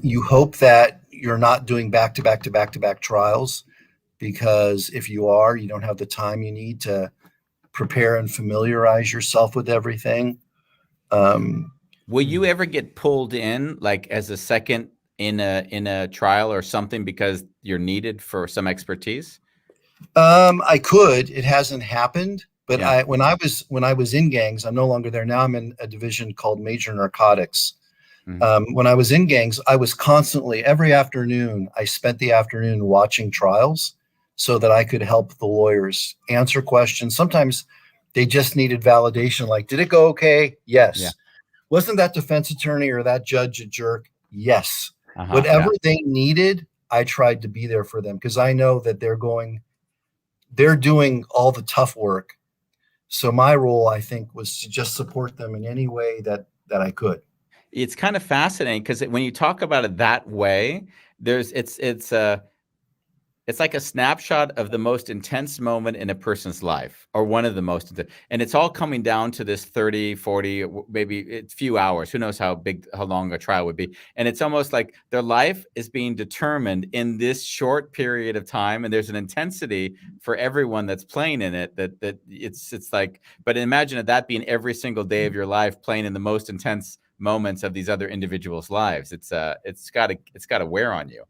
S3: You hope that you're not doing back-to-back trials, because if you are, you don't have the time you need to prepare and familiarize yourself with everything.
S1: Will you ever get pulled in, like as a second in a trial or something, because you're needed for some expertise?
S3: I could. It hasn't happened, but when I was in gangs, I'm no longer there now. I'm in a division called Major Narcotics. When I was in gangs, I was constantly, every afternoon, I spent the afternoon watching trials so that I could help the lawyers answer questions. Sometimes they just needed validation, like, did it go okay? Yes. Yeah. Wasn't that defense attorney or that judge a jerk? Yes. Whatever they needed, I tried to be there for them, because I know that they're doing all the tough work. So my role, I think, was to just support them in any way that I could.
S1: It's kind of fascinating, because when you talk about it that way, it's like a snapshot of the most intense moment in a person's life, or one of the most intense. And it's all coming down to this 30, 40, maybe a few hours. Who knows how long a trial would be. And it's almost like their life is being determined in this short period of time. And there's an intensity for everyone that's playing in it that it's like, but imagine that being every single day of your life, playing in the most intense moments of these other individuals' lives. It's got to wear on you.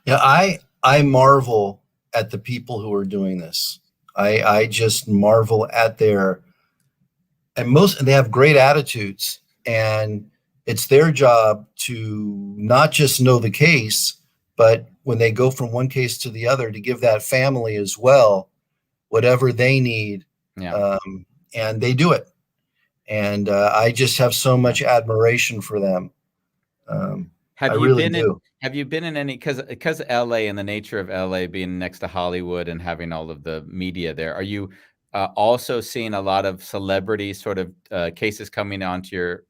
S3: Yeah, I marvel at the people who are doing this. I just marvel at they have great attitudes, and it's their job to not just know the case, but when they go from one case to the other, to give that family as well whatever they need. Yeah. And they do it. And I just have so much admiration for them.
S1: Have you been in any, because LA and the nature of LA being next to Hollywood and having all of the media there, are you also seeing a lot of celebrity sort of cases coming onto your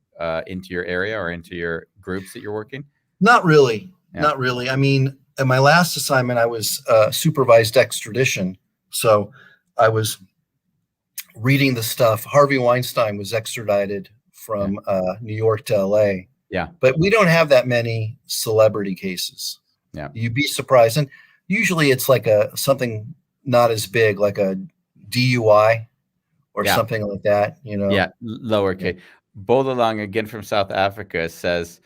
S1: into your area or into your groups that you're working?
S3: Not really. Yeah. Not really. I mean, in my last assignment, I was supervised extradition. So I was reading the stuff. Harvey Weinstein was extradited from New York to LA.
S1: Yeah.
S3: But we don't have that many celebrity cases.
S1: Yeah.
S3: You'd be surprised. And usually it's like something not as big, like a DUI or
S1: Yeah.
S3: something like that, you know?
S1: Yeah, lowercase. Bolalong, again from South Africa, says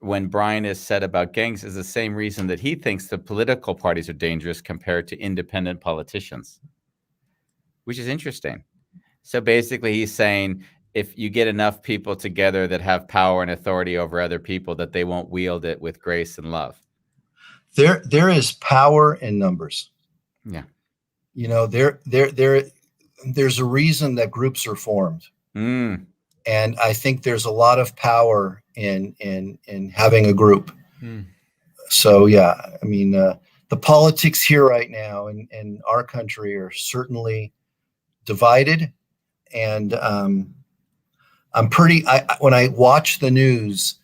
S1: when Brian is said about gangs is the same reason that he thinks the political parties are dangerous compared to independent politicians, which is interesting. So basically he's saying if you get enough people together that have power and authority over other people, that they won't wield it with grace and love.
S3: There is power in numbers.
S1: Yeah.
S3: You know, there's a reason that groups are formed.
S1: Mm.
S3: And I think there's a lot of power in having a group.
S2: Mm.
S3: So yeah, I mean, the politics here right now in our country are certainly divided, and when I watch the news,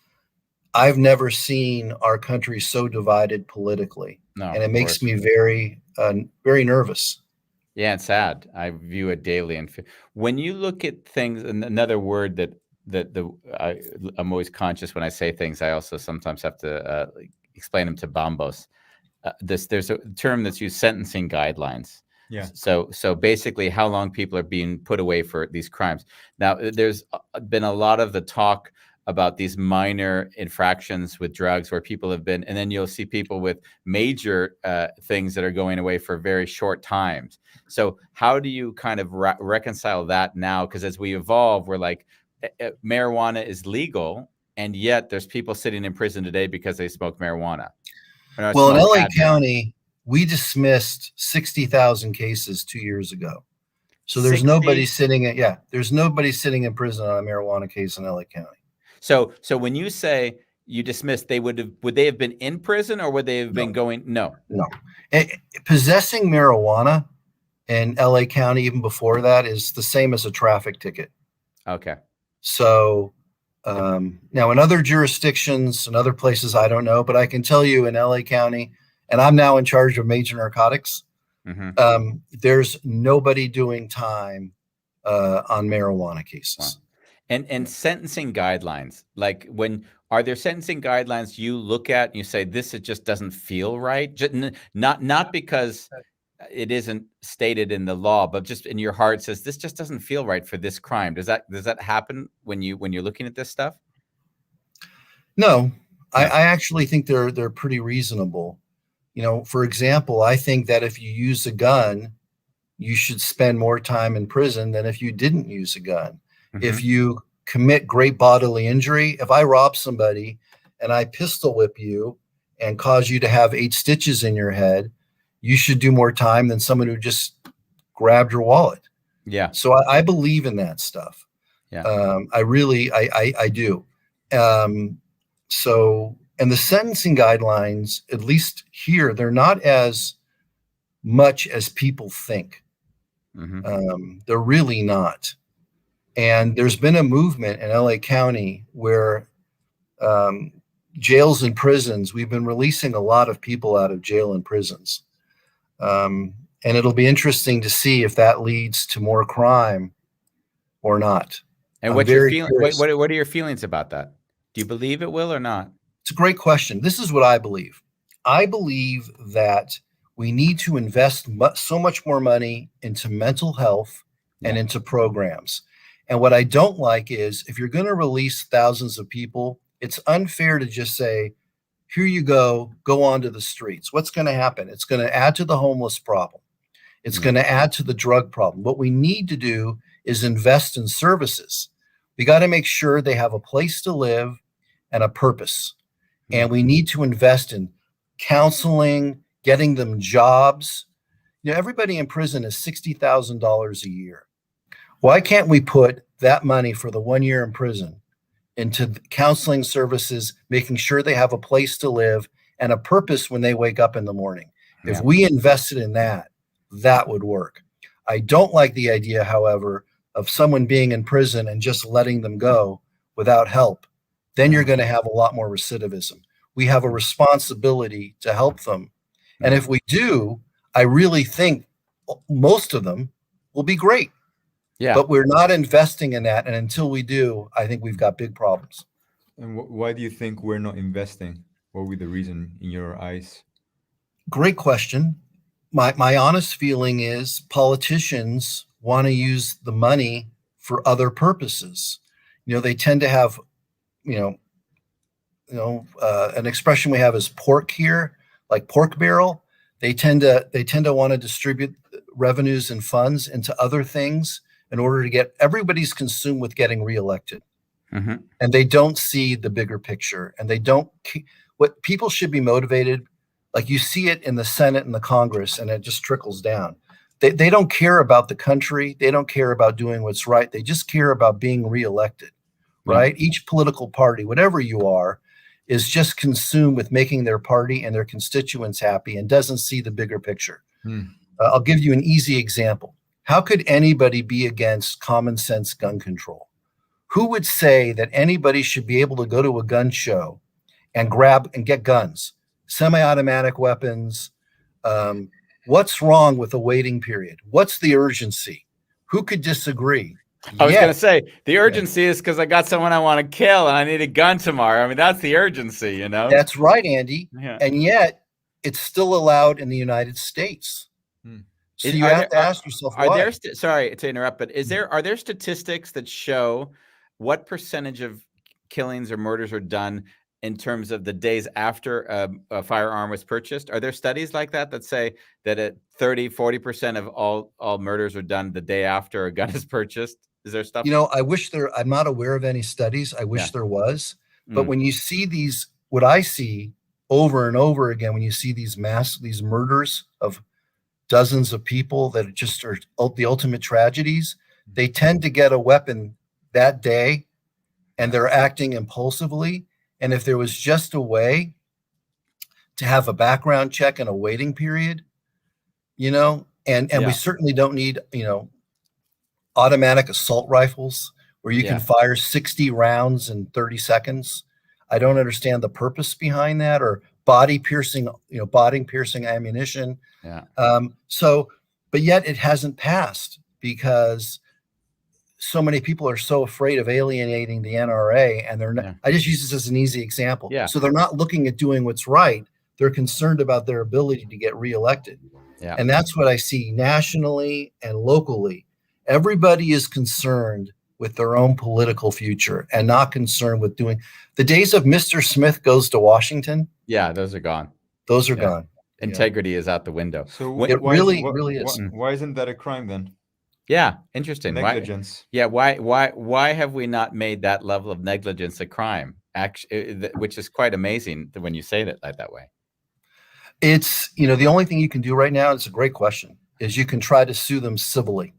S3: I've never seen our country so divided politically, and it makes me very very nervous.
S1: Yeah, it's sad. I view it daily, and when you look at things, and another word I'm always conscious when I say things, I also sometimes have to explain them to Bambos. There's a term that's used, sentencing guidelines.
S2: Yeah.
S1: So basically, how long people are being put away for these crimes. Now, there's been a lot of the talk about these minor infractions with drugs where people have been, and then you'll see people with major things that are going away for very short times. So how do you kind of reconcile that now? Because as we evolve, we're like, marijuana is legal, and yet there's people sitting in prison today because they smoke marijuana.
S3: Well, in LA County, we dismissed 60,000 cases 2 years ago. So there's
S1: 60?
S3: nobody sitting there's nobody sitting in prison on a marijuana case in LA County.
S1: So when you say you dismissed, would they have been in prison, or would they have been going? No.
S3: Possessing marijuana in LA County, even before that, is the same as a traffic ticket.
S1: Okay.
S3: So now in other jurisdictions and other places, I don't know, but I can tell you in LA County, and I'm now in charge of major narcotics, there's nobody doing time on marijuana cases.
S1: Wow. And sentencing guidelines, like are there sentencing guidelines you look at and you say, it just doesn't feel right? Not because it isn't stated in the law, but just in your heart says, this just doesn't feel right for this crime. Does that happen when you're looking at this stuff?
S3: No, I actually think they're pretty reasonable. You know, for example, I think that if you use a gun, you should spend more time in prison than if you didn't use a gun. If you commit great bodily injury, if I rob somebody and I pistol whip you and cause you to have 8 stitches in your head, you should do more time than someone who just grabbed your wallet.
S1: Yeah.
S3: So I believe in that stuff.
S1: Yeah.
S3: I do. So, and the sentencing guidelines, at least here, they're not as much as people think. They're really not. And there's been a movement in LA County where jails and prisons, we've been releasing a lot of people out of jail and prisons. And it'll be interesting to see if that leads to more crime or not.
S1: And what are your feelings about that? Do you believe it will or not?
S3: It's a great question. This is what I believe. I believe that we need to invest so much more money into mental health and into programs. And what I don't like is if you're going to release thousands of people, it's unfair to just say, here you go onto the streets. What's going to happen? It's going to add to the homeless problem. It's going to add to the drug problem. What we need to do is invest in services. We got to make sure they have a place to live and a purpose. And we need to invest in counseling, getting them jobs. You know, everybody in prison is $60,000 a year. Why can't we put that money for the 1 year in prison into counseling services, making sure they have a place to live and a purpose when they wake up in the morning? If we invested in that, that would work. I don't like the idea, however, of someone being in prison and just letting them go without help. Then you're going to have a lot more recidivism. We have a responsibility to help them. And if we do, I really think most of them will be great. Yeah. But we're not investing in that. And until we do, I think we've got big problems.
S2: And why do you think we're not investing? What would be the reason in your eyes?
S3: Great question. My honest feeling is politicians want to use the money for other purposes. They tend to have, an expression we have is pork here, like pork barrel. They tend to want to distribute revenues and funds into other things in order to get everybody's consumed with getting reelected.
S1: Mm-hmm.
S3: And they don't see the bigger picture, and they don't. What people should be motivated, like you see it in the Senate and the Congress, and it just trickles down. They don't care about the country. They don't care about doing what's right. They just care about being reelected, right?
S1: Yeah.
S3: Each political party, whatever you are, is just consumed with making their party and their constituents happy and doesn't see the bigger picture. I'll give you an easy example. How could anybody be against common sense gun control? Who would say that anybody should be able to go to a gun show and grab and get guns, semi-automatic weapons? What's wrong with the waiting period? What's the urgency? Who could disagree?
S1: I was going to say, the urgency is because I got someone I want to kill and I need a gun tomorrow. I mean, that's the urgency,
S3: That's right, Andy.
S1: Yeah.
S3: And yet, it's still allowed in the United States. So you have to ask yourself why.
S1: Sorry to interrupt, but are there statistics that show what percentage of killings or murders are done in terms of the days after a firearm was purchased? Are there studies like that say that at 30-40% of all murders are done the day after a gun is purchased? Is there stuff?
S3: I'm not aware of any studies. I wish there was. But when you see what I see over and over again, when you see these murders of dozens of people that just are the ultimate tragedies, they tend to get a weapon that day and they're acting impulsively. And if there was just a way to have a background check and a waiting period, and we certainly don't need, automatic assault rifles where you can fire 60 rounds in 30 seconds. I don't understand the purpose behind that, or body piercing ammunition.
S1: Yeah.
S3: But yet it hasn't passed because so many people are so afraid of alienating the NRA, and they're not. Yeah. I just use this as an easy example.
S1: Yeah.
S3: So they're not looking at doing what's right. They're concerned about their ability to get reelected.
S1: Yeah.
S3: And that's what I see nationally and locally. Everybody is concerned with their own political future and not concerned with doing the days of Mr. Smith goes to Washington.
S1: Yeah, those are gone.
S3: Those are gone.
S1: Integrity is out the window.
S2: So
S3: it really is.
S2: Why isn't that a crime then?
S1: Yeah, interesting.
S2: Negligence.
S1: Why have we not made that level of negligence a crime? Actually, which is quite amazing when you say that that way.
S3: It's the only thing you can do right now. It's a great question. Is you can try to sue them civilly,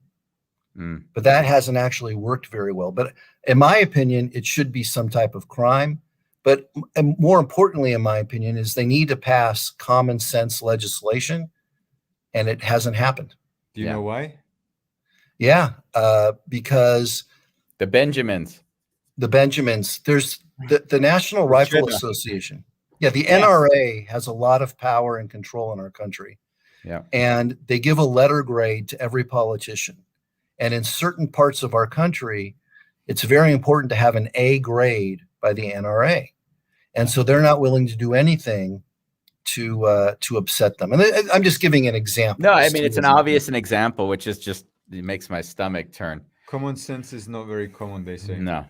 S3: but that hasn't actually worked very well. But in my opinion, it should be some type of crime. But more importantly, in my opinion, is they need to pass common sense legislation, and it hasn't happened.
S2: Do you know why?
S3: Yeah, because
S1: the Benjamins.
S3: There's the National Rifle Association. Yeah, the NRA has a lot of power and control in our country.
S1: Yeah,
S3: and they give a letter grade to every politician. And in certain parts of our country, it's very important to have an A grade by the NRA. And so they're not willing to do anything to upset them. And I'm just giving an example.
S1: No, I mean, it's an obvious example, which is just, it makes my stomach turn.
S2: Common sense is not very common, they say.
S1: No,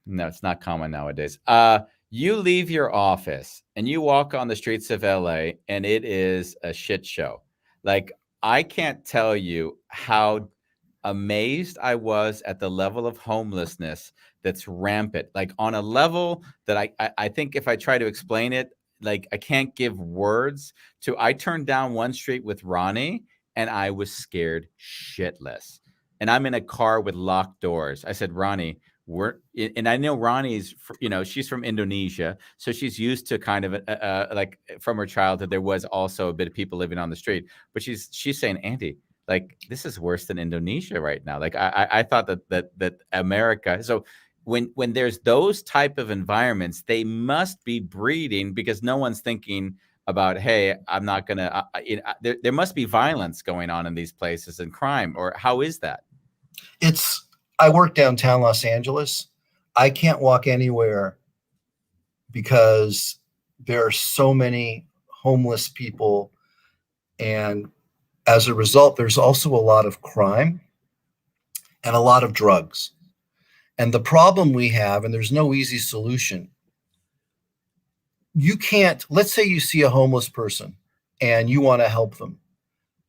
S1: it's not common nowadays. You leave your office and you walk on the streets of LA and it is a shit show. Like, I can't tell you how amazed I was at the level of homelessness that's rampant, like on a level that I think if I try to explain it, like I can't give words to. I turned down one street with Ronnie and I was scared shitless. And I'm in a car with locked doors. I said, Ronnie, and I know Ronnie's, she's from Indonesia. So she's used to kind of like from her childhood, there was also a bit of people living on the street, but she's saying, Andy, like, this is worse than Indonesia right now. Like I thought that America. So when there's those type of environments, they must be breeding, because no one's thinking about, hey, I'm not going to, there must be violence going on in these places and crime, or how is that?
S3: I work downtown Los Angeles. I can't walk anywhere because there are so many homeless people. And as a result, there's also a lot of crime. and a lot of drugs. And the problem we have, and there's no easy solution, you can't, let's say you see a homeless person and you want to help them.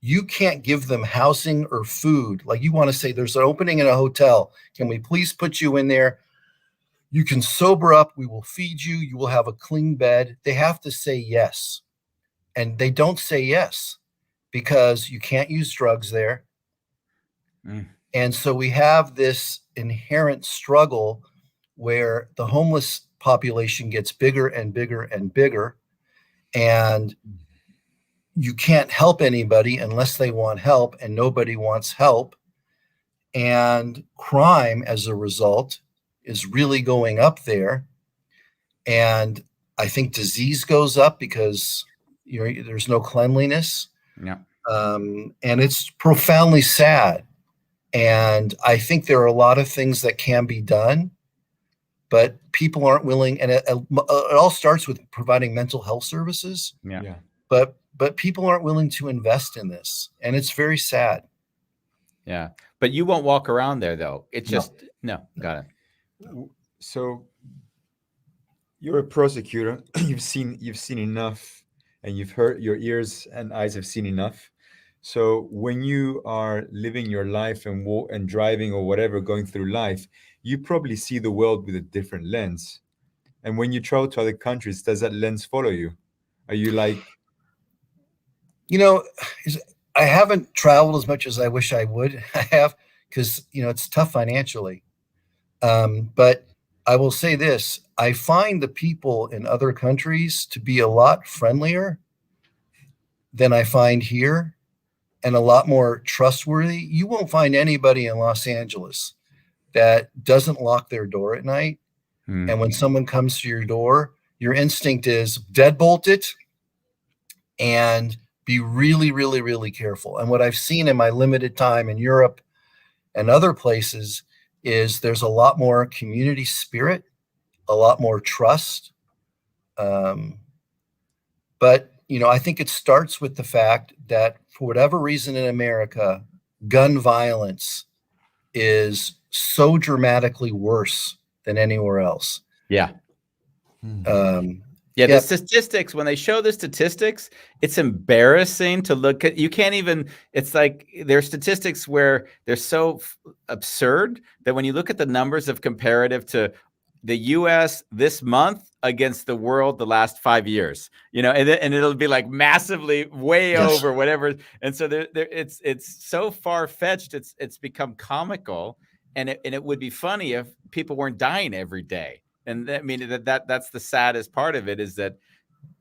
S3: You can't give them housing or food. Like you want to say, there's an opening in a hotel. Can we please put you in there? You can sober up. We will feed you. You will have a clean bed. They have to say yes. And they don't say yes because you can't use drugs there. And so we have this inherent struggle where the homeless population gets bigger and bigger and bigger. And you can't help anybody unless they want help, and nobody wants help. And crime, as a result, is really going up there. And I think disease goes up because there's no cleanliness.
S1: Yeah.
S3: And it's profoundly sad. And I think there are a lot of things that can be done, but people aren't willing. And it all starts with providing mental health services.
S1: Yeah.
S3: But people aren't willing to invest in this, and it's very sad.
S1: Yeah, but you won't walk around there though. It's just no. Got it.
S2: So you're a prosecutor. You've seen enough, and you've heard, your ears and eyes have seen enough. So when you are living your life and driving or whatever, going through life, you probably see the world with a different lens. And when you travel to other countries, does that lens follow you? Are you like,
S3: I haven't traveled as much as I wish I would have, because, it's tough financially. But I will say this, I find the people in other countries to be a lot friendlier than I find here, and a lot more trustworthy. You won't find anybody in Los Angeles that doesn't lock their door at night. And when someone comes to your door, your instinct is deadbolt it and be really, really, really careful. And what I've seen in my limited time in Europe and other places is there's a lot more community spirit, a lot more trust. But, I think it starts with the fact that for whatever reason in America, gun violence is so dramatically worse than anywhere else.
S1: Yeah. The statistics, when they show the statistics, it's embarrassing to look at. You can't even, it's like there are statistics where they're so absurd that when you look at the numbers of comparative to the US this month against the world the last 5 years, and it'll be like massively way over whatever. And so it's so far fetched. It's become comical, and it would be funny if people weren't dying every day. And I mean, that's the saddest part of it, is that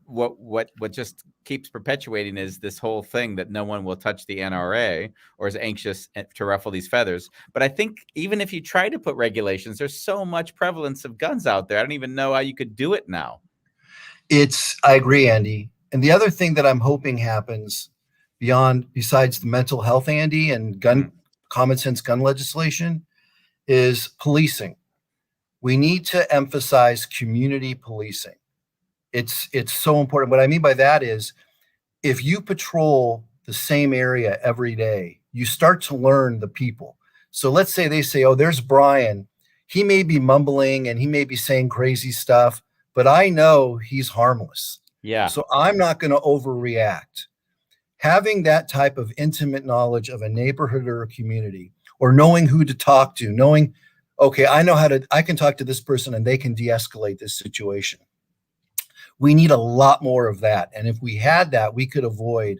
S1: what just keeps perpetuating is this whole thing that no one will touch the NRA or is anxious to ruffle these feathers. But I think even if you try to put regulations, there's so much prevalence of guns out there. I don't even know how you could do it now.
S3: I agree, Andy. And the other thing that I'm hoping happens besides the mental health, Andy, and common sense gun legislation is policing. We need to emphasize community policing. It's so important. What I mean by that is, if you patrol the same area every day, you start to learn the people. So let's say they say, oh, there's Brian. He may be mumbling and he may be saying crazy stuff, but I know he's harmless.
S1: Yeah.
S3: So I'm not going to overreact. Having that type of intimate knowledge of a neighborhood or a community, or knowing who to talk to, knowing, okay, I can talk to this person and they can de-escalate this situation. We need a lot more of that. And if we had that, we could avoid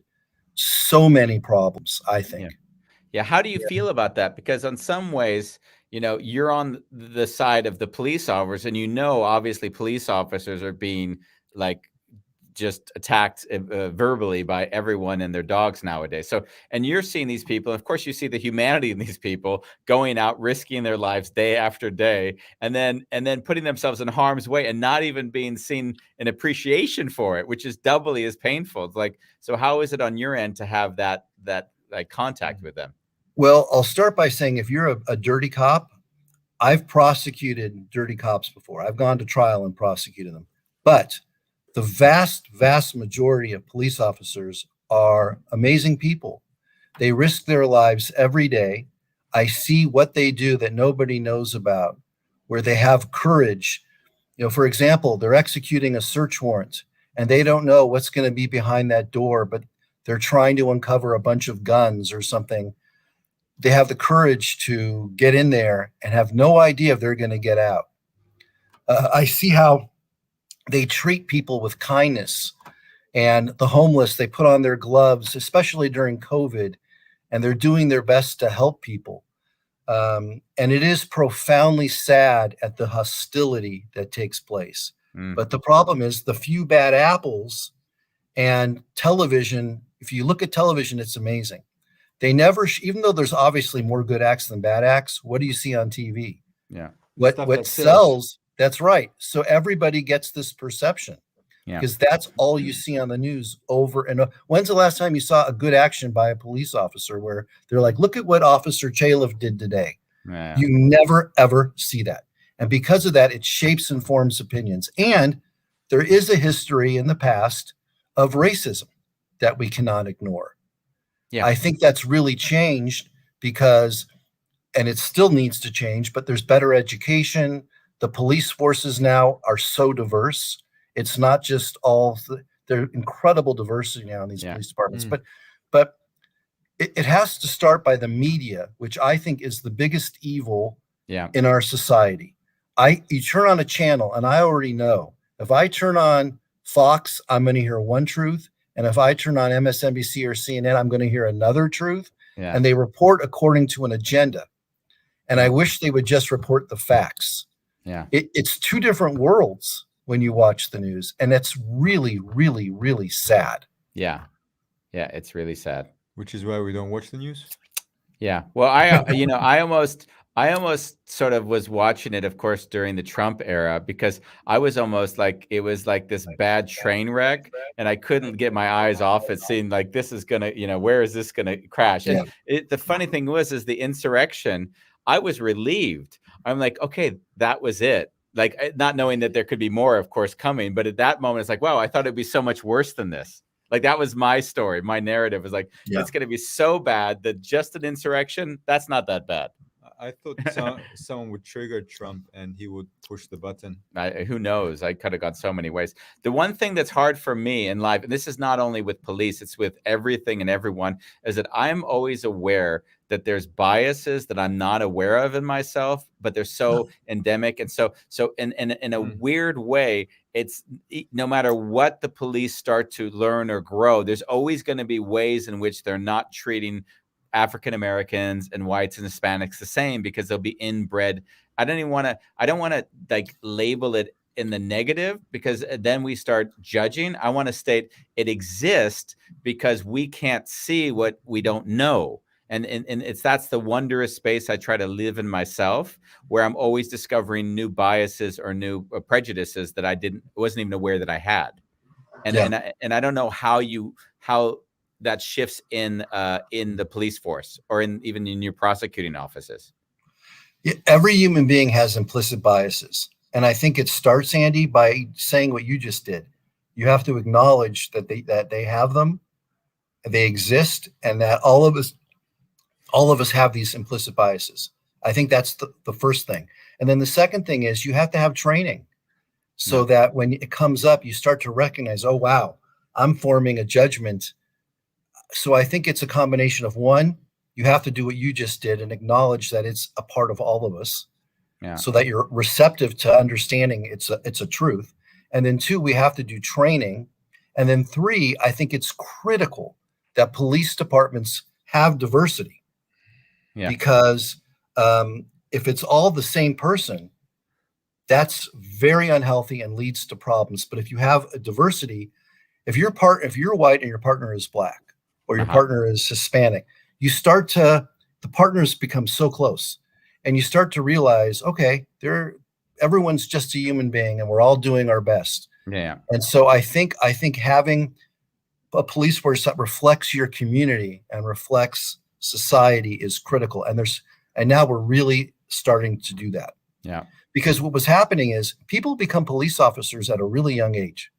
S3: so many problems, I think.
S1: Yeah. How do you feel about that? Because in some ways, you're on the side of the police officers, and obviously police officers are being just attacked verbally by everyone and their dogs nowadays. So, and you're seeing these people, of course you see the humanity in these people going out, risking their lives day after day, and then putting themselves in harm's way and not even being seen an appreciation for it, which is doubly as painful. It's so how is it on your end to have that contact with them?
S3: Well, I'll start by saying, if you're a dirty cop, I've prosecuted dirty cops before. I've gone to trial and prosecuted them. But the vast, vast majority of police officers are amazing people. They risk their lives every day. I see what they do that nobody knows about, where they have courage. For example, they're executing a search warrant and they don't know what's going to be behind that door, but they're trying to uncover a bunch of guns or something. They have the courage to get in there and have no idea if they're going to get out. I see how they treat people with kindness, and the homeless, they put on their gloves, especially during COVID, and they're doing their best to help people. And it is profoundly sad at the hostility that takes place. But the problem is the few bad apples, and television. If you look at television, it's amazing. They never, even though there's obviously more good acts than bad acts, what do you see on TV?
S1: Yeah.
S3: What sells, that's right. So everybody gets this perception.
S1: Yeah.
S3: Because that's all you see on the news over and over. When's the last time you saw a good action by a police officer where they're like, look at what Officer Chalev did today?
S1: Yeah.
S3: You never, ever see that. And because of that, it shapes and forms opinions. And there is a history in the past of racism that we cannot ignore.
S1: Yeah.
S3: I think that's really changed because, and it still needs to change, but there's better education. The police forces now are so diverse. It's not just there's incredible diversity now in these police departments, but it has to start by the media, which I think is the biggest evil in our society. You turn on a channel and I already know if I turn on Fox, I'm going to hear one truth. And if I turn on MSNBC or CNN, I'm going to hear another truth.
S1: Yeah.
S3: And they report according to an agenda. And I wish they would just report the facts.
S1: Yeah.
S3: It's two different worlds when you watch the news. And that's really, really, really sad.
S1: Yeah. Yeah. It's really sad.
S2: Which is why we don't watch the news.
S1: Yeah. Well, I almost sort of was watching it, of course, during the Trump era, because I was almost like, it was like this bad train wreck and I couldn't get my eyes off it, seeing like, this is going to, where is this going to crash? And the funny thing is the insurrection, I was relieved. I'm like, okay, that was it. Like, not knowing that there could be more, of course, coming. But at that moment, it's like, wow, I thought it'd be so much worse than this. Like, that was my story. My narrative was like, it's going to be so bad that just an insurrection, that's not that bad.
S2: I thought someone would trigger Trump and he would push the button.
S1: Who knows? I could have gone so many ways. The one thing that's hard for me in life, and this is not only with police, it's with everything and everyone, is that I'm always aware that there's biases that I'm not aware of in myself, but they're so endemic. And so in a weird way, it's no matter what the police start to learn or grow, there's always going to be ways in which they're not treating African Americans and whites and Hispanics the same, because they'll be inbred. I don't want to like label it in the negative, because then we start judging. I want to state it exists because we can't see what we don't know. And that's the wondrous space I try to live in myself, where I'm always discovering new biases or new prejudices that I wasn't even aware that I had. And I don't know how that shifts in the police force or even in your prosecuting offices.
S3: Every human being has implicit biases. And I think it starts, Andy, by saying what you just did. You have to acknowledge that they have them, they exist, and that all of us have these implicit biases. I think that's the first thing. And then the second thing is you have to have training so that when it comes up, you start to recognize, oh, wow, I'm forming a judgment. So I think it's a combination of, one, you have to do what you just did and acknowledge that it's a part of all of us, so that you're receptive to understanding it's a truth. And then two, we have to do training. And then three, I think it's critical that police departments have diversity. Because if it's all the same person, that's very unhealthy and leads to problems. But if you have a diversity, if you're white and your partner is black, or your partner is Hispanic, the partners become so close, and you start to realize, okay, everyone's just a human being and we're all doing our best.
S1: Yeah.
S3: And so I think having a police force that reflects your community and reflects society is critical. And now we're really starting to do that.
S1: Yeah.
S3: Because what was happening is people become police officers at a really young age.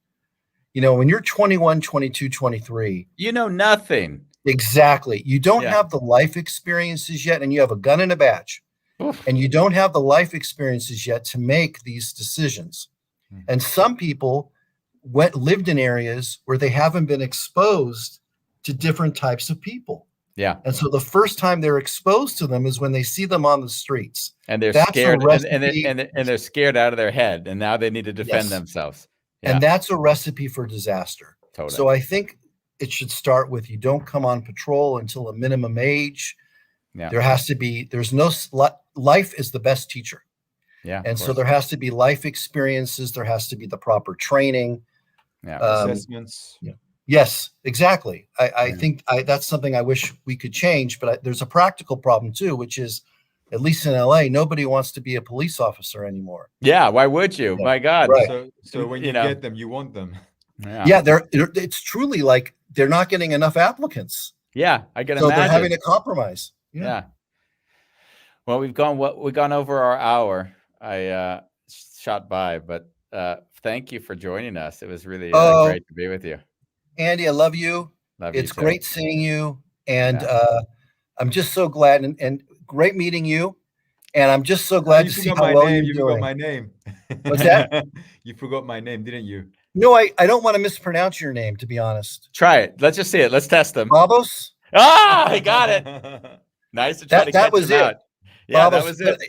S3: When you're 21, 22, 23,
S1: you know nothing.
S3: Exactly. You don't
S1: Yeah.
S3: have the life experiences yet, and you have a gun and a badge.
S1: Oof.
S3: And you don't have the life experiences yet to make these decisions. And some people lived in areas where they haven't been exposed to different types of people.
S1: Yeah.
S3: And so the first time they're exposed to them is when they see them on the streets.
S1: And they're
S3: That's a
S1: scared,
S3: recipe-
S1: and they're scared out of their head, and now they need to defend
S3: Yes.
S1: themselves. Yeah.
S3: And that's a recipe for disaster.
S1: Totally.
S3: So I think it should start with, you don't come on patrol until a minimum age.
S1: Yeah.
S3: There has to be, life is the best teacher.
S1: Yeah.
S3: And so there has to be life experiences. There has to be the proper training.
S1: Yeah.
S2: Assessments.
S3: Yes, exactly. I think that's something I wish we could change, but there's a practical problem too, which is, at least in LA, nobody wants to be a police officer anymore.
S1: Yeah. Why would you?
S3: Yeah.
S1: My God.
S3: Right.
S2: So when you get them, you want them.
S1: Yeah.
S3: It's truly like they're not getting enough applicants.
S1: Yeah. I can
S3: So
S1: imagine.
S3: they're having to compromise.
S1: Yeah. Well, we've gone over our hour. I shot by, but thank you for joining us. It was really great to be with you.
S3: Andy, I love you. It's great seeing you. And I'm just so glad and great meeting you. And I'm just so glad to see how well you're doing.
S2: You forgot my name.
S3: What's that?
S2: You forgot my name, didn't you?
S3: No, I don't want to mispronounce your name, to be honest.
S1: Try it. Let's just see it. Let's test them.
S3: Babos?
S1: Ah, I got it. Nice to try to catch him out. Yeah, that was it.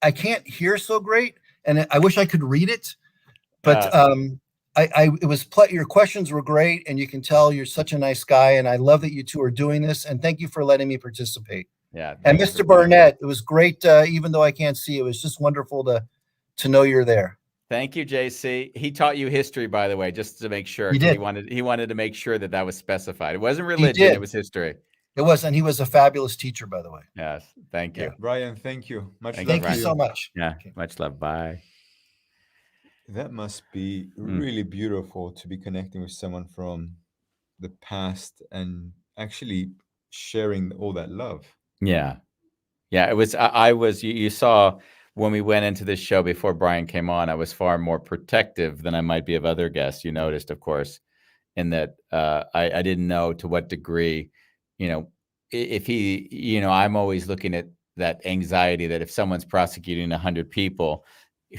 S3: I can't hear so great, and I wish I could read it, but your questions were great, and you can tell you're such a nice guy, and I love that you two are doing this, and thank you for letting me participate.
S1: Yeah.
S3: And Mr. Barnett, it was great, even though I can't see, it was just wonderful to know you're there.
S1: Thank you, JC. He taught you history, by the way, just to make sure.
S3: He did.
S1: He wanted to make sure that was specified. It wasn't religion, it was history.
S3: It was, and he was a fabulous teacher, by the way.
S1: Yes, thank you.
S3: Yeah.
S2: Brian, thank you.
S3: Thank you so much.
S1: Yeah, much love. Bye.
S2: That must be really beautiful to be connecting with someone from the past and actually sharing all that love.
S1: Yeah. Yeah, it was, I was, you saw when we went into this show before Brian came on, I was far more protective than I might be of other guests. You noticed, of course, in that I didn't know to what degree, if he, I'm always looking at that anxiety that if someone's prosecuting 100 people,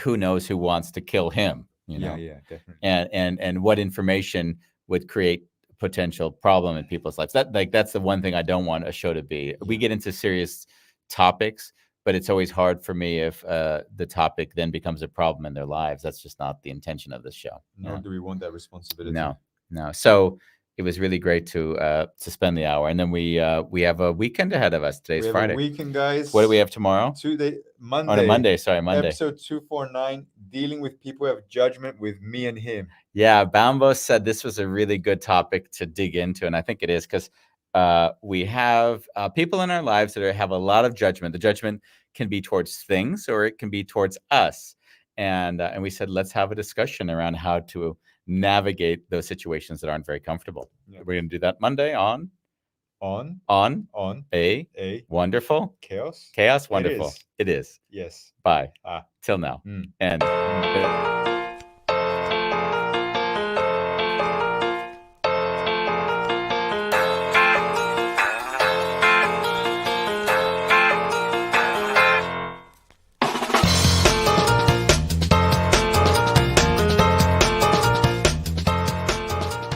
S1: who knows who wants to kill him,
S2: Yeah, definitely.
S1: And what information would create potential problem in people's lives. That's the one thing I don't want a show to be. We get into serious topics, but it's always hard for me if the topic then becomes a problem in their lives. That's just not the intention of this show.
S2: Nor do we want that responsibility.
S1: No. So it was really great to spend the hour, and then we have a weekend ahead of us. Today's Friday.
S2: Weekend, guys.
S1: What do we have tomorrow?
S2: Monday.
S1: On a Monday. Sorry, Monday.
S2: Episode 249. Dealing with people who have judgment with me and him.
S1: Yeah, Bambo said this was a really good topic to dig into, and I think it is because we have people in our lives that have a lot of judgment. The judgment can be towards things, or it can be towards us. And we said, let's have a discussion around how to navigate those situations that aren't very comfortable. Yeah. We're going to do that Monday on a wonderful chaos. Wonderful. It is.
S2: Yes.
S1: Bye. Till now. And